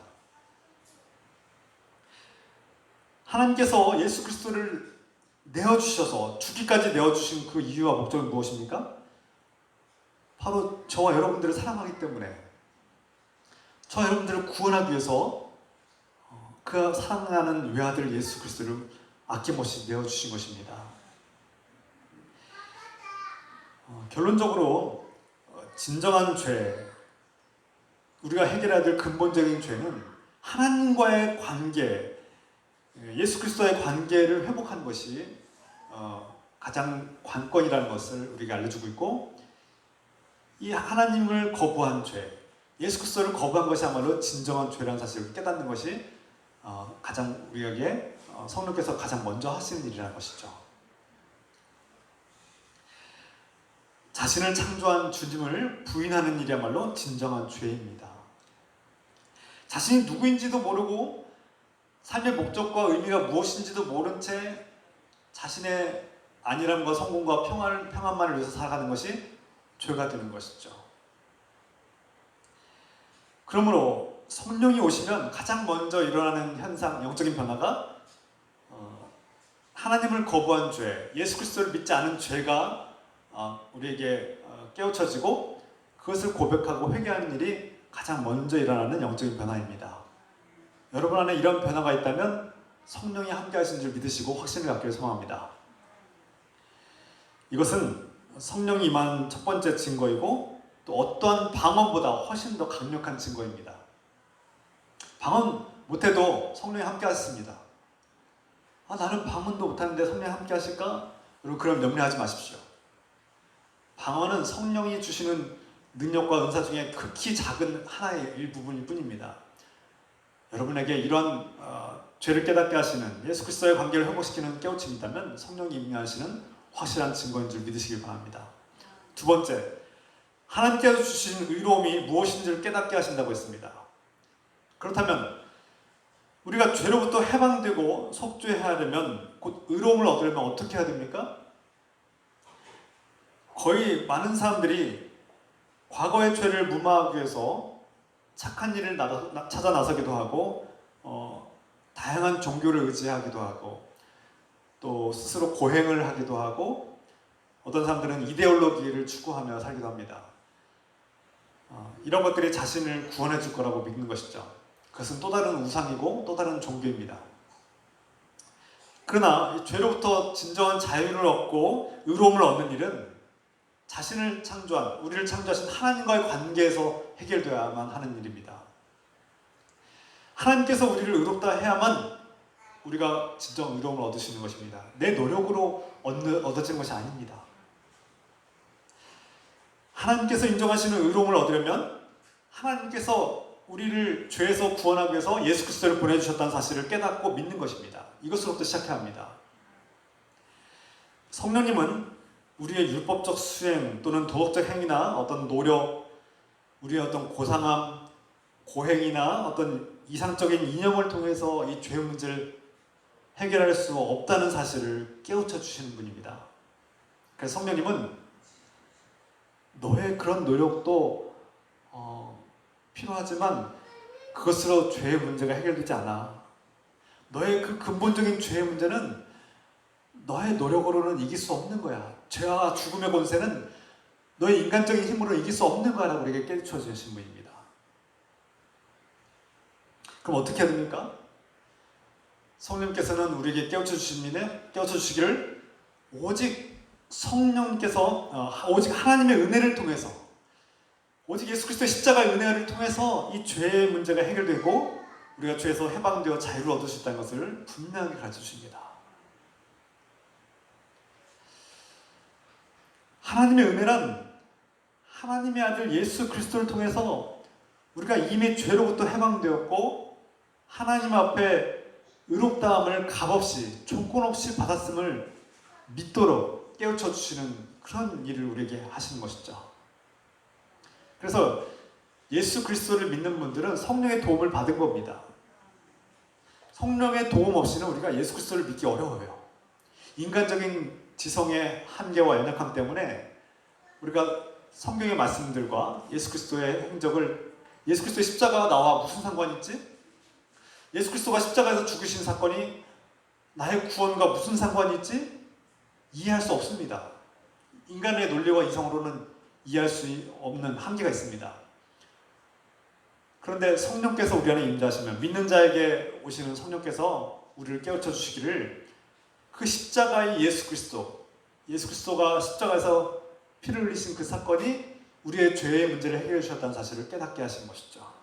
[SPEAKER 4] 하나님께서 예수 그리스도를 내어주셔서 죽기까지 내어주신 그 이유와 목적은 무엇입니까? 바로 저와 여러분들을 사랑하기 때문에, 저와 여러분들을 구원하기 위해서 그 사랑하는 외아들 예수 그리스도를 아낌없이 내어주신 것입니다. 결론적으로 진정한 죄, 우리가 해결해야 될 근본적인 죄는 하나님과의 관계, 예수 그리스도의 관계를 회복하는 것이 가장 관건이라는 것을 우리가 알려주고 있고, 이 하나님을 거부한 죄, 예수 그리스도를 거부한 것이야말로 진정한 죄라는 사실을 깨닫는 것이 가장 우리에게 성령께서 가장 먼저 하시는 일이라는 것이죠. 자신을 창조한 주님을 부인하는 일이야말로 진정한 죄입니다. 자신이 누구인지도 모르고 삶의 목적과 의미가 무엇인지도 모른 채 자신의 안일함과 성공과 평안만을 위해서 살아가는 것이 죄가 되는 것이죠. 그러므로 성령이 오시면 가장 먼저 일어나는 현상, 영적인 변화가 하나님을 거부한 죄, 예수 그리스도를 믿지 않은 죄가 우리에게 깨우쳐지고 그것을 고백하고 회개하는 일이 가장 먼저 일어나는 영적인 변화입니다. 여러분 안에 이런 변화가 있다면 성령이 함께 하신 줄 믿으시고 확신을 갖기를 소망합니다. 이것은 성령이 임한 첫 번째 증거이고 또 어떠한 방언보다 훨씬 더 강력한 증거입니다. 방언 못해도 성령이 함께 하셨습니다. 나는 방언도 못하는데 성령이 함께 하실까? 여러분 그럼 염려하지 마십시오. 방언은 성령이 주시는 능력과 은사 중에 극히 작은 하나의 일부분일 뿐입니다. 여러분에게 이런 죄를 깨닫게 하시는 예수 그리스도의 관계를 회복시키는 깨우침이 있다면 성령이 임명하시는 확실한 증거인 줄 믿으시길 바랍니다. 두 번째, 하나님께서 주신 의로움이 무엇인지를 깨닫게 하신다고 했습니다. 그렇다면 우리가 죄로부터 해방되고 속죄해야 되면, 곧 의로움을 얻으려면 어떻게 해야 됩니까? 거의 많은 사람들이 과거의 죄를 무마하기 위해서 착한 일을 찾아 나서기도 하고 다양한 종교를 의지하기도 하고 또 스스로 고행을 하기도 하고 어떤 사람들은 이데올로기를 추구하며 살기도 합니다. 이런 것들이 자신을 구원해 줄 거라고 믿는 것이죠. 그것은 또 다른 우상이고 또 다른 종교입니다. 그러나 이 죄로부터 진정한 자유를 얻고 의로움을 얻는 일은 자신을 창조한, 우리를 창조하신 하나님과의 관계에서 해결되어야만 하는 일입니다. 하나님께서 우리를 의롭다 해야만 우리가 진정 의로움을 얻을 수 있는 것입니다. 내 노력으로 얻어진 것이 아닙니다. 하나님께서 인정하시는 의로움을 얻으려면 하나님께서 우리를 죄에서 구원하기 위해서 예수 그리스도를 보내주셨다는 사실을 깨닫고 믿는 것입니다. 이것으로부터 시작해야 합니다. 성령님은 우리의 율법적 수행 또는 도덕적 행위나 어떤 노력, 우리의 어떤 고상함, 고행이나 어떤 이상적인 이념을 통해서 이 죄 문제를 해결할 수 없다는 사실을 깨우쳐 주시는 분입니다. 그래서 성령님은 너의 그런 노력도 필요하지만 그것으로 죄의 문제가 해결되지 않아. 너의 그 근본적인 죄의 문제는 너의 노력으로는 이길 수 없는 거야. 죄와 죽음의 권세는 너의 인간적인 힘으로 이길 수 없는 거야 라고 우리에게 깨우쳐 주신 분입니다. 그럼 어떻게 해야 됩니까? 성령님께서는 우리에게 깨우쳐 주시기를 오직 성령께서 오직 하나님의 은혜를 통해서, 오직 예수 그리스도의 십자가의 은혜를 통해서 이 죄의 문제가 해결되고 우리가 죄에서 해방되어 자유를 얻을 수 있다는 것을 분명하게 가르쳐 주십니다. 하나님의 은혜란 하나님의 아들 예수 그리스도를 통해서 우리가 이미 죄로부터 해방되었고 하나님 앞에 의롭다함을 값없이 조건 없이 받았음을 믿도록 깨우쳐 주시는 그런 일을 우리에게 하시는 것이죠. 그래서 예수 그리스도를 믿는 분들은 성령의 도움을 받은 겁니다. 성령의 도움 없이는 우리가 예수 그리스도를 믿기 어려워요. 인간적인 지성의 한계와 연약함 때문에 우리가 성경의 말씀들과 예수 그리스도의 행적을, 예수 그리스도의 십자가가 나와 무슨 상관이 있지? 예수 그리스도가 십자가에서 죽으신 사건이 나의 구원과 무슨 상관이 있지? 이해할 수 없습니다. 인간의 논리와 이성으로는 이해할 수 없는 한계가 있습니다. 그런데 성령께서 우리 안에 임재하시면, 믿는 자에게 오시는 성령께서 우리를 깨우쳐 주시기를, 그 십자가의 예수 그리스도가 십자가에서 피를 흘리신 그 사건이 우리의 죄의 문제를 해결해 주셨다는 사실을 깨닫게 하신 것이죠.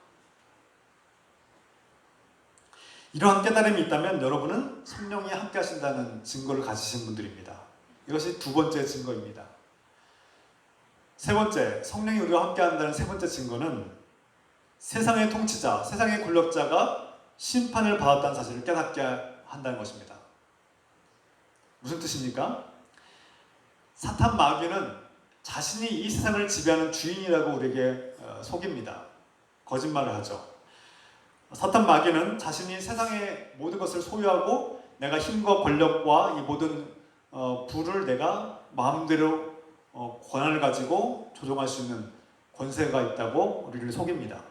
[SPEAKER 4] 이러한 깨달음이 있다면 여러분은 성령이 함께 하신다는 증거를 가지신 분들입니다. 이것이 두 번째 증거입니다. 세 번째, 성령이 우리와 함께 한다는 세 번째 증거는 세상의 통치자, 세상의 권력자가 심판을 받았다는 사실을 깨닫게 한다는 것입니다. 무슨 뜻입니까? 사탄 마귀는 자신이 이 세상을 지배하는 주인이라고 우리에게 속입니다. 거짓말을 하죠. 사탄 마귀는 자신이 세상의 모든 것을 소유하고 내가 힘과 권력과 이 모든 부를 내가 마음대로 권한을 가지고 조종할 수 있는 권세가 있다고 우리를 속입니다.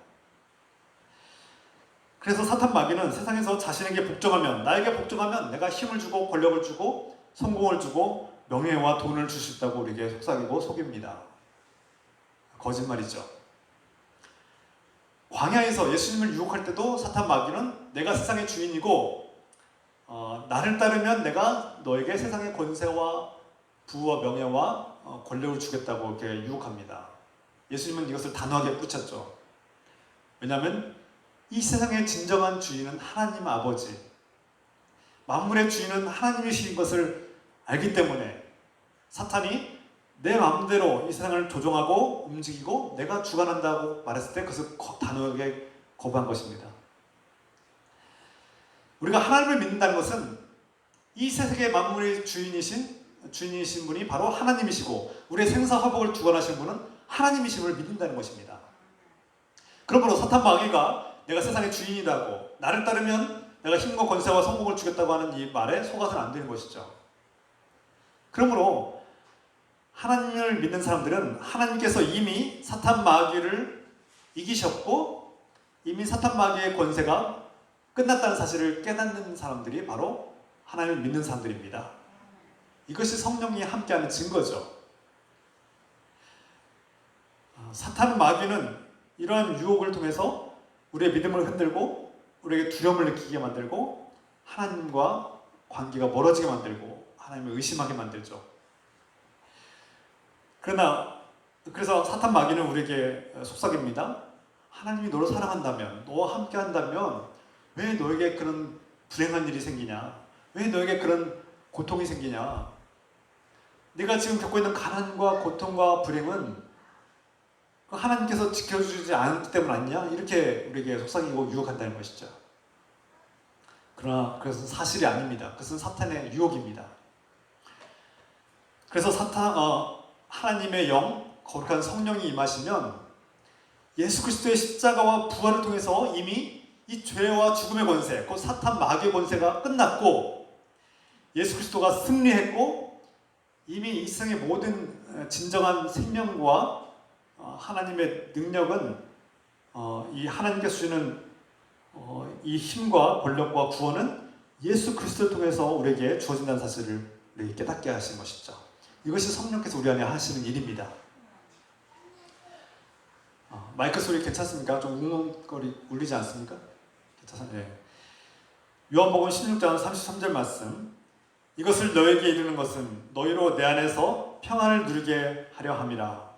[SPEAKER 4] 그래서 사탄 마귀는 세상에서 자신에게 복종하면, 나에게 복종하면 내가 힘을 주고 권력을 주고 성공을 주고 명예와 돈을 줄 수 있다고 우리에게 속삭이고 속입니다. 거짓말이죠. 광야에서 예수님을 유혹할 때도 사탄 마귀는 내가 세상의 주인이고 나를 따르면 내가 너에게 세상의 권세와 부와 명예와 권력을 주겠다고 이렇게 유혹합니다. 예수님은 이것을 단호하게 뿌리쳤죠. 왜냐하면 이 세상의 진정한 주인은 하나님 아버지, 만물의 주인은 하나님이신 것을 알기 때문에 사탄이 내 마음대로 이 세상을 조종하고 움직이고 내가 주관한다고 말했을 때 그것을 단호하게 거부한 것입니다. 우리가 하나님을 믿는다는 것은 이 세상의 만물의 주인이신 분이 바로 하나님이시고 우리의 생사화복을 주관하시는 분은 하나님이심을 믿는다는 것입니다. 그러므로 사탄 마귀가 내가 세상의 주인이라고, 나를 따르면 내가 힘과 권세와 성공을 주겠다고 하는 이 말에 속아서는 안 되는 것이죠. 그러므로 하나님을 믿는 사람들은 하나님께서 이미 사탄 마귀를 이기셨고 이미 사탄 마귀의 권세가 끝났다는 사실을 깨닫는 사람들이 바로 하나님을 믿는 사람들입니다. 이것이 성령이 함께하는 증거죠. 사탄 마귀는 이러한 유혹을 통해서 우리의 믿음을 흔들고 우리에게 두려움을 느끼게 만들고 하나님과 관계가 멀어지게 만들고 하나님을 의심하게 만들죠. 그래서 사탄 마귀는 우리에게 속삭입니다. 하나님이 너를 사랑한다면, 너와 함께 한다면 왜 너에게 그런 불행한 일이 생기냐? 왜 너에게 그런 고통이 생기냐? 네가 지금 겪고 있는 가난과 고통과 불행은 하나님께서 지켜주지 않기 때문 아니냐? 이렇게 우리에게 속삭이고 유혹한다는 것이죠. 그러나 그것은 사실이 아닙니다. 그것은 사탄의 유혹입니다. 그래서 하나님의 영, 거룩한 성령이 임하시면 예수 그리스도의 십자가와 부활을 통해서 이미 이 죄와 죽음의 권세, 곧 사탄 마귀의 권세가 끝났고 예수 그리스도가 승리했고 이미 이 세상의 모든 진정한 생명과 하나님의 능력은 이 하나님께서 주시는 이 힘과 권력과 구원은 예수 그리스도를 통해서 우리에게 주어진다는 사실을 우리에게 깨닫게 하신 것이죠. 이것이 성령께서 우리 안에 하시는 일입니다. 마이크 소리 괜찮습니까? 좀 웅웅거리 울리지 않습니까? 괜찮아요. 네. 요한복음 16장 33절 말씀. 이것을 너에게 이르는 것은 너희로 내 안에서 평안을 누리게 하려 함이라.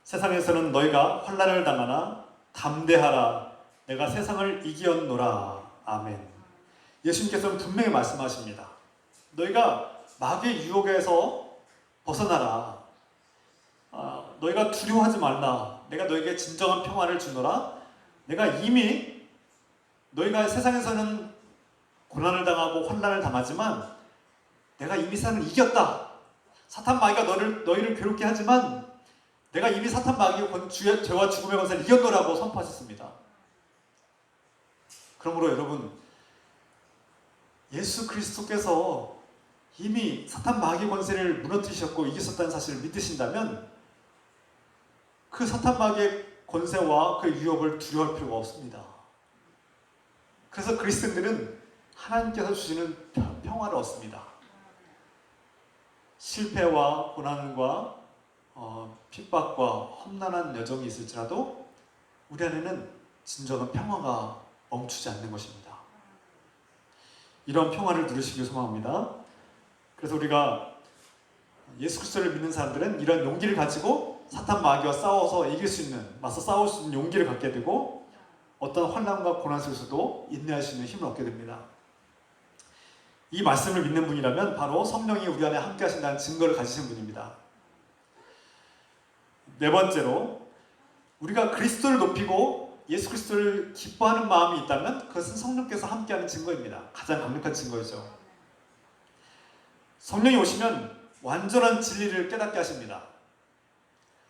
[SPEAKER 4] 세상에서는 너희가 환난을 당하나 담대하라. 내가 세상을 이기었노라. 아멘. 예수님께서는 분명히 말씀하십니다. 너희가 마귀의 유혹에서 벗어나라. 너희가 두려워하지 말라. 내가 너에게 진정한 평안을 주노라. 내가 이미 너희가 세상에서는 고난을 당하고 환난을 당하지만 내가 이미 세상을 이겼다. 사탄 마귀가 너희를 괴롭게 하지만 내가 이미 사탄 마귀의 죄와 죽음의 권세를 이겼노라고 선포하셨습니다. 그러므로 여러분, 예수 그리스도께서 이미 사탄 마귀의 권세를 무너뜨리셨고 이기셨다는 사실을 믿으신다면 그 사탄 마귀의 권세와 그 유혹을 두려워할 필요가 없습니다. 그래서 그리스도인들은 하나님께서 주시는 평화를 얻습니다. 실패와 고난과 핍박과 험난한 여정이 있을지라도 우리 안에는 진정한 평화가 멈추지 않는 것입니다. 이런 평화를 누리시길 소망합니다. 그래서 우리가 예수 그리스도를 믿는 사람들은 이런 용기를 가지고 사탄 마귀와 싸워서 이길 수 있는, 맞서 싸울 수 있는 용기를 갖게 되고 어떤 환난과 고난 속에서도 인내할 수 있는 힘을 얻게 됩니다. 이 말씀을 믿는 분이라면 바로 성령이 우리 안에 함께 하신다는 증거를 가지신 분입니다. 네 번째로, 우리가 그리스도를 높이고 예수 그리스도를 기뻐하는 마음이 있다면 그것은 성령께서 함께하는 증거입니다. 가장 강력한 증거이죠. 성령이 오시면 완전한 진리를 깨닫게 하십니다.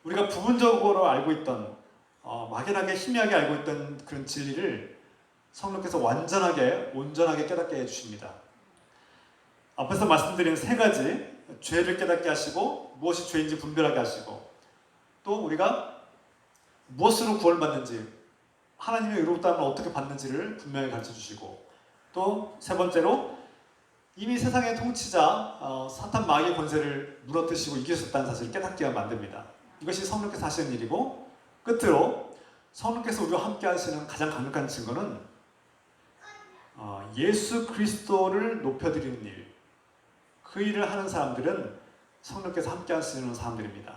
[SPEAKER 4] 우리가 부분적으로 알고 있던 막연하게 희미하게 알고 있던 그런 진리를 성령께서 완전하게 온전하게 깨닫게 해주십니다. 앞에서 말씀드린 세 가지, 죄를 깨닫게 하시고 무엇이 죄인지 분별하게 하시고 또 우리가 무엇으로 구원받는지, 하나님의 의롭다함을 어떻게 받는지를 분명히 가르쳐 주시고 또 세 번째로 이미 세상의 통치자 사탄 마귀의 권세를 무너뜨리시고 이기셨다는 사실을 깨닫게 만듭니다. 이것이 성령께서 하시는 일이고, 끝으로 성령께서 우리와 함께 하시는 가장 강력한 증거는 예수 그리스도를 높여드리는 일, 그 일을 하는 사람들은 성령께서 함께 하시는 사람들입니다.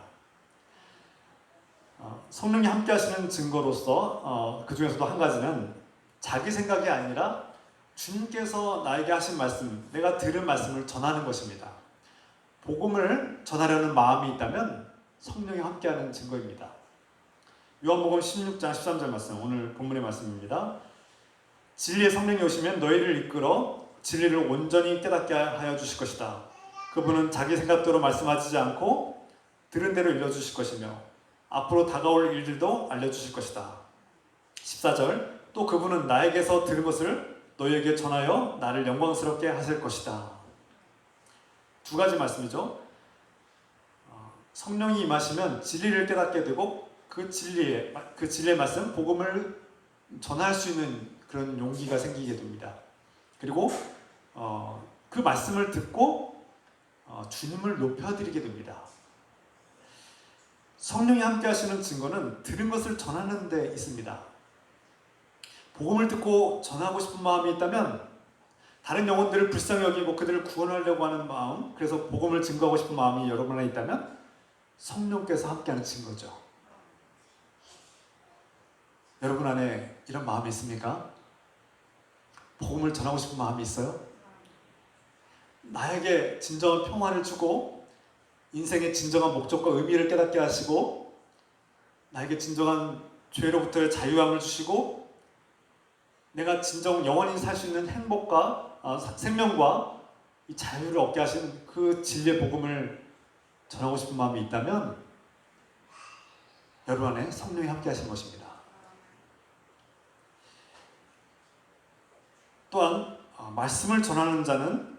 [SPEAKER 4] 성령이 함께 하시는 증거로서 그 중에서도 한 가지는 자기 생각이 아니라 주님께서 나에게 하신 말씀, 내가 들은 말씀을 전하는 것입니다. 복음을 전하려는 마음이 있다면 성령이 함께하는 증거입니다. 요한복음 16장 13절 말씀, 오늘 본문의 말씀입니다. 진리의 성령이 오시면 너희를 이끌어 진리를 온전히 깨닫게 하여 주실 것이다. 그분은 자기 생각대로 말씀하시지 않고 들은 대로 일러주실 것이며 앞으로 다가올 일들도 알려주실 것이다. 14절, 또 그분은 나에게서 들은 것을 너희에게 전하여 나를 영광스럽게 하실 것이다. 두 가지 말씀이죠. 성령이 임하시면 진리를 깨닫게 되고 그 진리의 말씀, 복음을 전할 수 있는 그런 용기가 생기게 됩니다. 그리고 그 말씀을 듣고 주님을 높여드리게 됩니다. 성령이 함께 하시는 증거는 들은 것을 전하는 데 있습니다. 복음을 듣고 전하고 싶은 마음이 있다면 다른 영혼들을 불쌍히 여기고 그들을 구원하려고 하는 마음, 그래서 복음을 증거하고 싶은 마음이 여러분 안에 있다면 성령께서 함께하는 증거죠. 여러분 안에 이런 마음이 있습니까? 복음을 전하고 싶은 마음이 있어요? 나에게 진정한 평화를 주고 인생의 진정한 목적과 의미를 깨닫게 하시고 나에게 진정한 죄로부터의 자유함을 주시고 내가 진정 영원히 살 수 있는 행복과 생명과 이 자유를 얻게 하시는 그 진리의 복음을 전하고 싶은 마음이 있다면 여러분 안에 성령이 함께 하시는 것입니다. 또한 말씀을 전하는 자는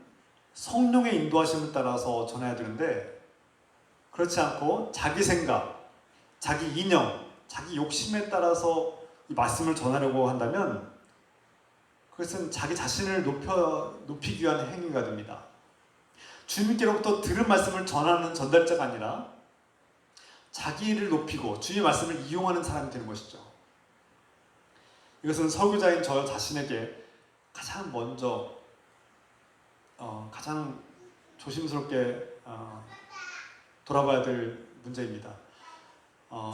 [SPEAKER 4] 성령의 인도하심을 따라서 전해야 되는데 그렇지 않고 자기 생각, 자기 이념, 자기 욕심에 따라서 이 말씀을 전하려고 한다면 그것은 자기 자신을 높이기 위한 행위가 됩니다. 주님께로부터 들은 말씀을 전하는 전달자가 아니라 자기를 높이고 주님의 말씀을 이용하는 사람이 되는 것이죠. 이것은 설교자인 저 자신에게 가장 먼저 가장 조심스럽게 돌아봐야 될 문제입니다.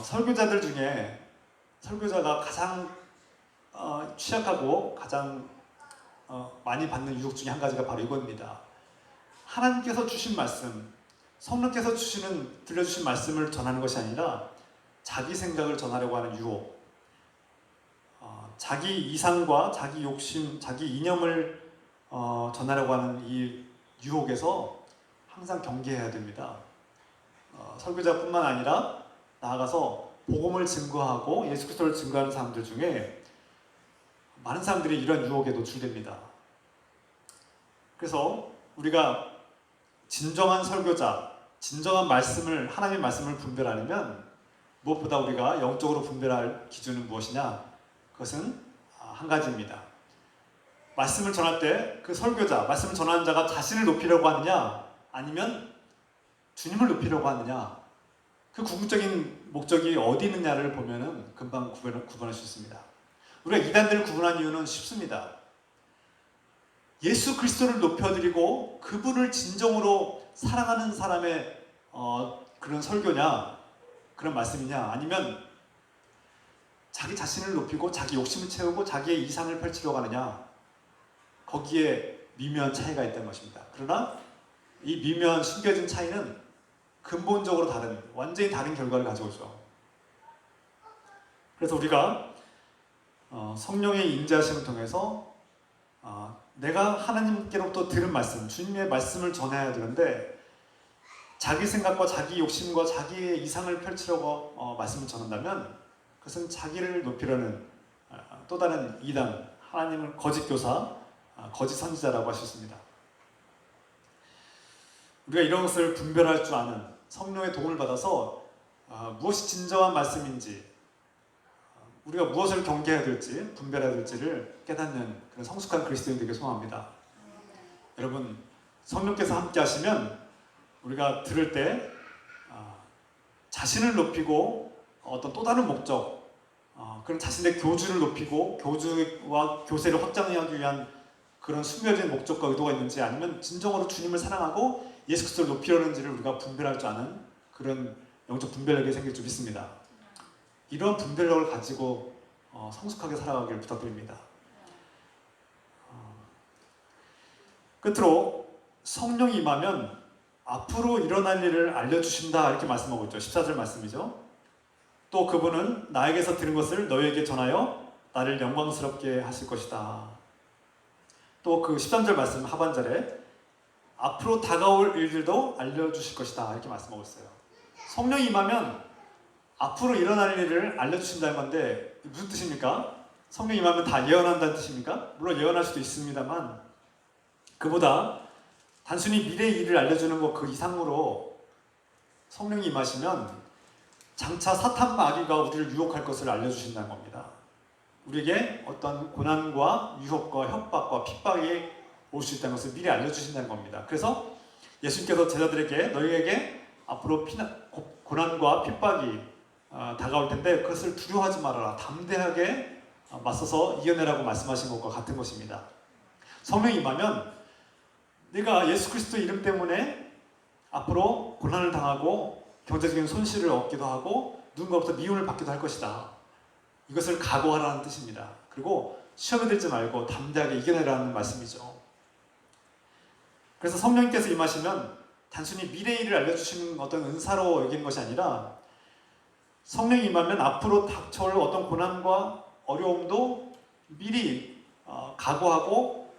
[SPEAKER 4] 설교자들 중에 설교자가 가장 취약하고 가장 많이 받는 유혹 중에 한 가지가 바로 이겁니다. 하나님께서 주신 말씀, 성령께서 들려주신 말씀을 전하는 것이 아니라 자기 생각을 전하려고 하는 유혹, 자기 이상과 자기 욕심, 자기 이념을 전하려고 하는 이 유혹에서 항상 경계해야 됩니다. 설교자뿐만 아니라 나아가서 복음을 증거하고 예수 그리스도를 증거하는 사람들 중에 많은 사람들이 이런 유혹에 노출됩니다. 그래서 우리가 진정한 설교자, 진정한 말씀을, 하나님의 말씀을 분별하려면 무엇보다 우리가 영적으로 분별할 기준은 무엇이냐? 그것은 한 가지입니다. 말씀을 전할 때 그 설교자, 말씀을 전하는 자가 자신을 높이려고 하느냐, 아니면 주님을 높이려고 하느냐, 그 궁극적인 목적이 어디 있느냐를 보면은 금방 구분할 수 있습니다. 우리가 이단들을 구분한 이유는 쉽습니다. 예수 그리스도를 높여드리고 그분을 진정으로 사랑하는 사람의 그런 설교냐, 그런 말씀이냐, 아니면 자기 자신을 높이고 자기 욕심을 채우고 자기의 이상을 펼치려고 하느냐, 거기에 미묘한 차이가 있다는 것입니다. 그러나 이 미묘한 숨겨진 차이는 근본적으로 완전히 다른 결과를 가져오죠. 그래서 우리가 성령의 인자하심을 통해서 내가 하나님께로부터 들은 말씀, 주님의 말씀을 전해야 되는데 자기 생각과 자기 욕심과 자기의 이상을 펼치려고 말씀을 전한다면 그것은 자기를 높이려는 또 다른 이단, 하나님을 거짓 교사, 거짓 선지자라고 할 수 있습니다. 우리가 이런 것을 분별할 줄 아는 성령의 도움을 받아서 무엇이 진정한 말씀인지, 우리가 무엇을 경계해야 될지, 분별해야 될지를 깨닫는 그런 성숙한 그리스도인 되게 소망합니다. 여러분, 성령께서 함께 하시면 우리가 들을 때 자신을 높이고 어떤 또 다른 목적, 그런 자신의 교주를 높이고 교주와 교세를 확장하기 위한 그런 숨겨진 목적과 의도가 있는지, 아니면 진정으로 주님을 사랑하고 예수 그리스도를 높이려는지를 우리가 분별할 줄 아는 그런 영적 분별력이 생길 줄 믿습니다. 이런 분별력을 가지고 성숙하게 살아가기를 부탁드립니다. 끝으로 성령이 임하면 앞으로 일어날 일을 알려주신다, 이렇게 말씀하고 있죠. 14절 말씀이죠. 또 그분은 나에게서 들은 것을 너희에게 전하여 나를 영광스럽게 하실 것이다. 또 그 13절 말씀 하반절에 앞으로 다가올 일들도 알려주실 것이다, 이렇게 말씀하고 있어요. 성령이 임하면 앞으로 일어날 일을 알려주신다는 건데 무슨 뜻입니까? 성령이 임하면 다 예언한다는 뜻입니까? 물론 예언할 수도 있습니다만 그보다 단순히 미래의 일을 알려주는 것 그 이상으로 성령이 임하시면 장차 사탄 마귀가 우리를 유혹할 것을 알려주신다는 겁니다. 우리에게 어떤 고난과 유혹과 협박과 핍박이 올 수 있다는 것을 미리 알려주신다는 겁니다. 그래서 예수님께서 제자들에게 너희에게 앞으로 고난과 핍박이 다가올 텐데 그것을 두려워하지 말아라, 담대하게 맞서서 이겨내라고 말씀하신 것과 같은 것입니다. 성령이 임하면 내가 예수 그리스도 이름 때문에 앞으로 고난을 당하고 경제적인 손실을 얻기도 하고 누군가부터 미움을 받기도 할 것이다, 이것을 각오하라는 뜻입니다. 그리고 시험에 들지 말고 담대하게 이겨내라는 말씀이죠. 그래서 성령님께서 임하시면 단순히 미래의 일을 알려주시는 어떤 은사로 여기는 것이 아니라 성령이 임하면 앞으로 닥쳐올 어떤 고난과 어려움도 미리 각오하고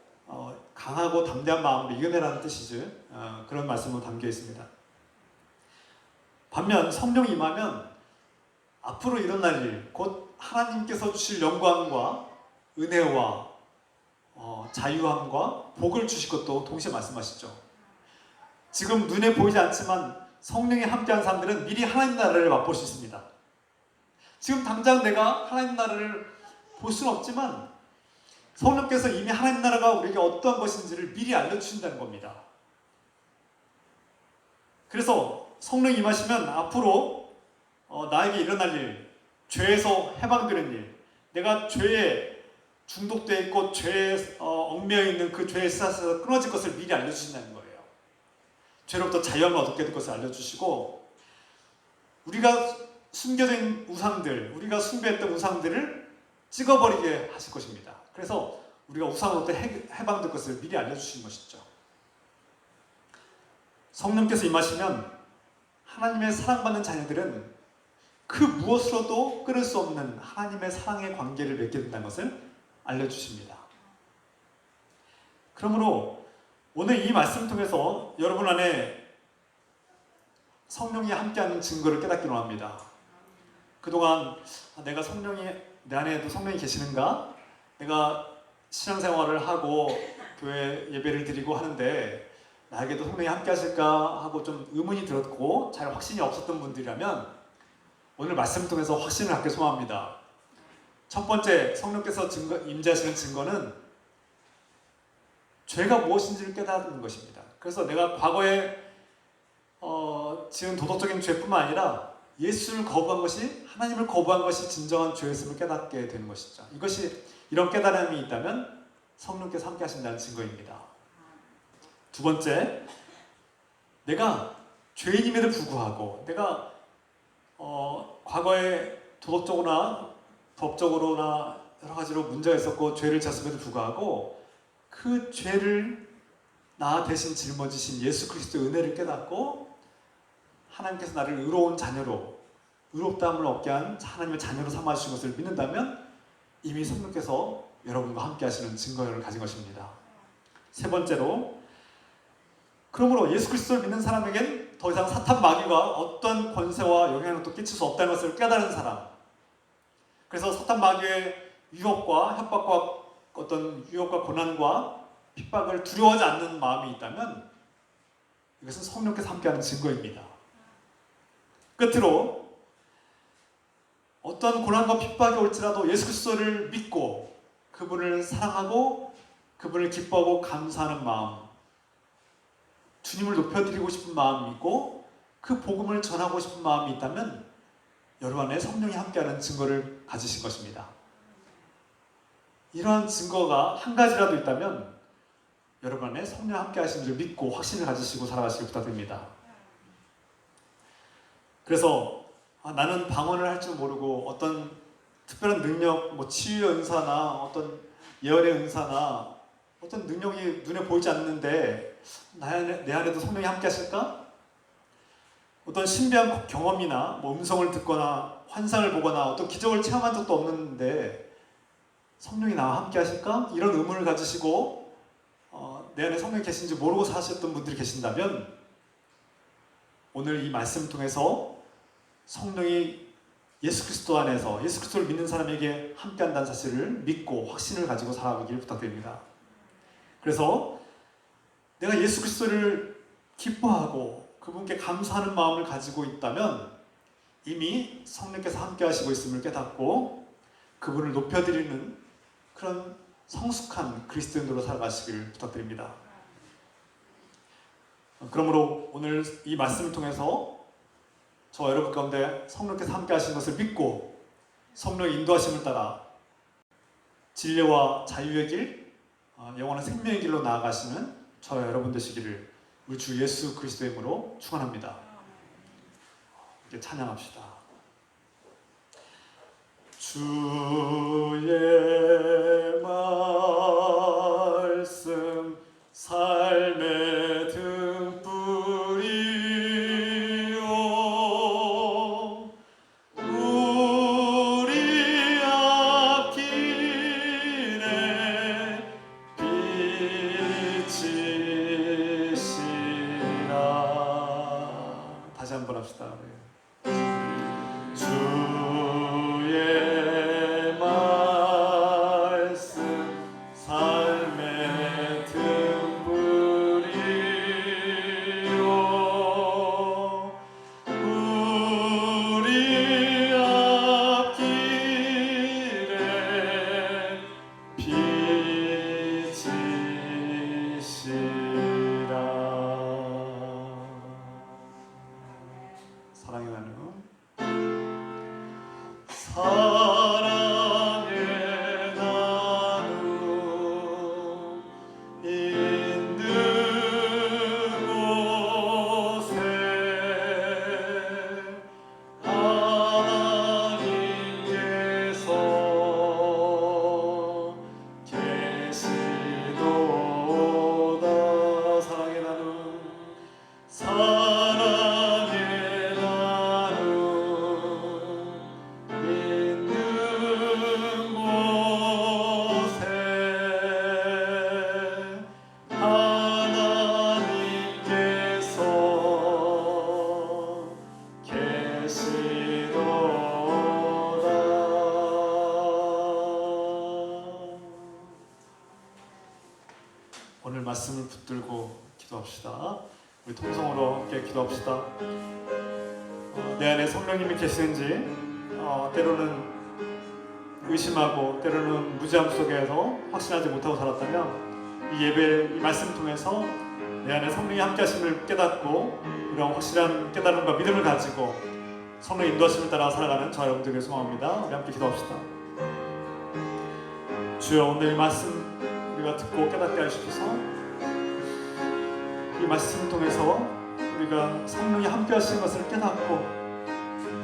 [SPEAKER 4] 강하고 담대한 마음으로 이겨내라는 뜻이지, 그런 말씀으로 담겨 있습니다. 반면 성령이 임하면 앞으로 일어날 일, 곧 하나님께서 주실 영광과 은혜와 자유함과 복을 주실 것도 동시에 말씀하시죠. 지금 눈에 보이지 않지만 성령이 함께한 사람들은 미리 하나님 나라를 맛볼 수 있습니다. 지금 당장 내가 하나님 나라를 볼 수는 없지만 성령께서 이미 하나님 나라가 우리에게 어떠한 것인지를 미리 알려주신다는 겁니다. 그래서 성령이 임하시면 앞으로 나에게 일어날 일, 죄에서 해방되는 일, 내가 죄에 중독되어 있고 죄에 얽매여 있는 그 죄의 씨앗에서 끊어질 것을 미리 알려주신다는 거예요. 죄로부터 자유함을 얻게 될 것을 알려주시고, 우리가 숨겨져 있는 우상들, 우리가 숭배했던 우상들을 찍어버리게 하실 것입니다. 그래서 우리가 우상으로부터 해방될 것을 미리 알려주시는 것이죠. 성령께서 임하시면 하나님의 사랑받는 자녀들은 그 무엇으로도 끊을 수 없는 하나님의 사랑의 관계를 맺게 된다는 것을 알려주십니다. 그러므로 오늘 이 말씀을 통해서 여러분 안에 성령이 함께하는 증거를 깨닫기로 합니다. 그동안 내가 성령이 내 안에도 성령이 계시는가? 내가 신앙생활을 하고 교회 예배를 드리고 하는데 나에게도 성령이 함께 하실까 하고 좀 의문이 들었고 잘 확신이 없었던 분들이라면 오늘 말씀을 통해서 확신을 갖게 소망합니다. 첫 번째, 성령께서 임재하시는 증거는 죄가 무엇인지를 깨닫는 것입니다. 그래서 내가 과거에 지은 도덕적인 죄뿐만 아니라 예수를 거부한 것이, 하나님을 거부한 것이 진정한 죄였음을 깨닫게 되는 것이죠. 이런 깨달음이 있다면 성령께서 함께 하신다는 증거입니다. 두 번째, 내가 죄인임에도 불구하고 내가 과거에 도덕적으로나 법적으로나 여러 가지로 문제가 있었고 죄를 지었음에도 불구하고 그 죄를 나 대신 짊어지신 예수 그리스도의 은혜를 깨닫고 하나님께서 나를 의로운 자녀로, 의롭다함을 얻게 한 하나님의 자녀로 삼아주신 것을 믿는다면 이미 성령께서 여러분과 함께 하시는 증거를 가진 것입니다. 세 번째로, 그러므로 예수 그리스도를 믿는 사람에겐 더 이상 사탄 마귀가 어떤 권세와 영향력도 끼칠 수 없다는 것을 깨달은 사람, 그래서 사탄 마귀의 유혹과 협박과 어떤 유혹과 고난과 핍박을 두려워하지 않는 마음이 있다면 이것은 성령께서 함께하는 증거입니다. 끝으로 어떤 고난과 핍박이 올지라도 예수 그리스도를 믿고 그분을 사랑하고 그분을 기뻐하고 감사하는 마음, 주님을 높여드리고 싶은 마음이 있고 그 복음을 전하고 싶은 마음이 있다면 여러분 안에 성령이 함께하는 증거를 가지신 것입니다. 이러한 증거가 한 가지라도 있다면 여러분 안에 성령 함께 하시는 줄 믿고 확신을 가지시고 살아가시길 부탁드립니다. 그래서 나는 방언을 할 줄 모르고 어떤 특별한 능력, 치유의 은사나 어떤 예언의 은사나 어떤 능력이 눈에 보이지 않는데 내 안에도 성령이 함께 하실까? 어떤 신비한 경험이나 음성을 듣거나 환상을 보거나 어떤 기적을 체험한 적도 없는데 성령이 나와 함께 하실까? 이런 의문을 가지시고 내 안에 성령이 계신지 모르고 사셨던 분들이 계신다면 오늘 이 말씀을 통해서 성령이 예수 그리스도 안에서 예수 그리스도를 믿는 사람에게 함께한다는 사실을 믿고 확신을 가지고 살아가기를 부탁드립니다. 그래서 내가 예수 그리스도를 기뻐하고 그분께 감사하는 마음을 가지고 있다면 이미 성령께서 함께 하시고 있음을 깨닫고 그분을 높여드리는 그런 성숙한 그리스도인으로 살아가시길 부탁드립니다. 그러므로 오늘 이 말씀을 통해서 저 여러분 가운데 성령께서 함께 하시는 것을 믿고 성령의 인도하심을 따라 진리와 자유의 길, 영원한 생명의 길로 나아가시는 저 여러분 되시기를 우리 주 예수 그리스도의 이름으로 축원합니다. 이제 찬양합시다. 주의 말씀 삶의 등불이요 우리 앞길에 빛이시라. 다시 한번 합시다. 주의 말씀 삶의 등불이요 우리 앞길에 빛이시라. 사랑의 나눔. 사랑의 나눔 있는 곳에 하나님께서 계시도다. 오늘 말씀을 붙들고 기도합시다. 우리 통성으로 함께 기도합시다. 내 안에 성령님이 계시는지 때로는 의심하고 때로는 무지함 속에서 확신하지 못하고 살았다면 이 예배, 이 말씀 통해서 내 안에 성령이 함께 하심을 깨닫고 이런 확실한 깨달음과 믿음을 가지고 성령의 인도하심을 따라 살아가는 저와 여러분들에게 소망합니다. 우리 함께 기도합시다. 주여, 오늘 이 말씀 우리가 듣고 깨닫게 하시옵소서. 이 말씀을 통해서 우리가 성령이 함께 하시는 것을 깨닫고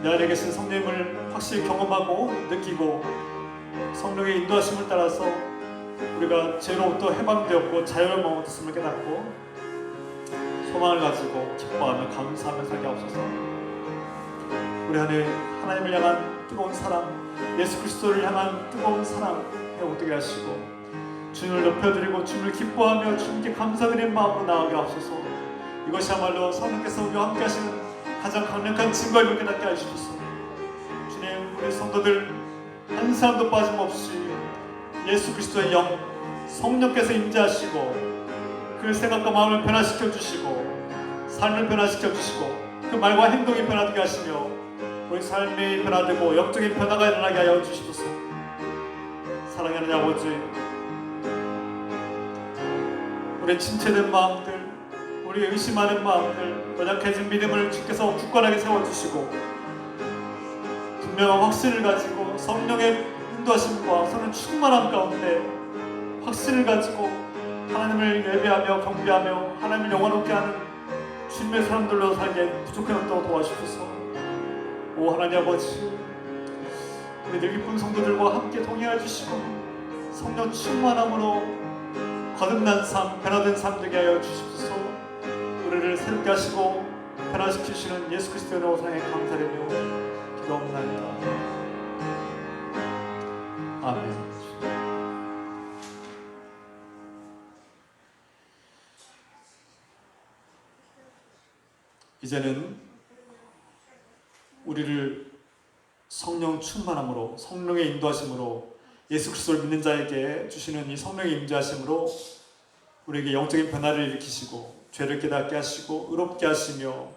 [SPEAKER 4] 내 안에 계신 성령님을 확실히 경험하고 느끼고 성령의 인도하심을 따라서 우리가 죄로부터 해방되었고 자유를 얻었음을 깨닫고 소망을 가지고 기뻐하며 감사하며 살게 하옵소서. 우리 안에 하나님을 향한 뜨거운 사랑, 예수 그리스도를 향한 뜨거운 사랑에 얻게 하시고 주님을 높여드리고 주님을 기뻐하며 주님께 감사드리는 마음으로 나아가게 하옵소서. 이것이야말로 성령께서 우리와 함께 하시는 가장 강력한 증거임을 깨닫게 하시옵소서. 주님, 우리 성도들 한 사람도 빠짐없이 예수 그리스도의 영 성령께서 임재하시고 그 생각과 마음을 변화시켜 주시고 삶을 변화시켜 주시고 그 말과 행동이 변화되게 하시며 우리 삶이 변화되고 영적인 변화가 일어나게 하여 주시옵소서. 사랑하는 아버지, 우리 침체된 마음들, 우리 의심하는 마음들, 연약해진 믿음을 주께서 굳건하게 세워주시고 분명한 확신을 가지고 성령의 인도하심과 성령 충만함 가운데 확신을 가지고 하나님을 예배하며 경배하며 하나님을 영원롭게 하는 주님의 사람들로 살게 부족한 것도 도와주셔서 오 하나님 아버지, 우리 늘 기쁜 성도들과 함께 동행해 주시고 성령 충만함으로 거듭난 삶, 변화된 삶 되게 하여 주십소서. 우리를 새롭게 하시고 변화시키시는 예수 그리스도의 이름으로 사랑에 감사드리며 기도합니다. 아멘. 이제는 우리를 성령 충만함으로 성령의 인도하심으로 예수 그리스도를 믿는 자에게 주시는 이 성령의 임재하심으로 우리에게 영적인 변화를 일으키시고 죄를 깨닫게 하시고 의롭게 하시며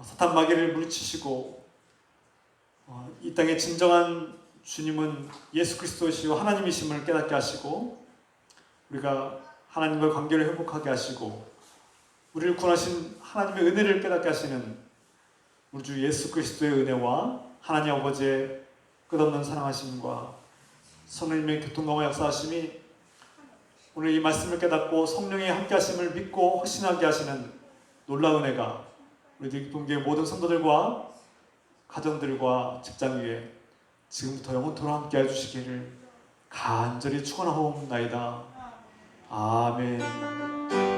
[SPEAKER 4] 사탄 마귀를 물리치시고 이 땅의 진정한 주님은 예수 그리스도시요 하나님이심을 깨닫게 하시고 우리가 하나님과 관계를 회복하게 하시고 우리를 구원하신 하나님의 은혜를 깨닫게 하시는 우리 주 예수 그리스도의 은혜와 하나님 아버지의 끝없는 사랑하심과 성령님의 교통감화 역사하심이 오늘 이 말씀을 깨닫고 성령의 함께 하심을 믿고 확신하게 하시는 놀라운 은혜가 우리 뒷동교의 모든 성도들과 가정들과 직장 위에 지금부터 영원토록 함께 해주시기를 간절히 축원하옵나이다. 아멘.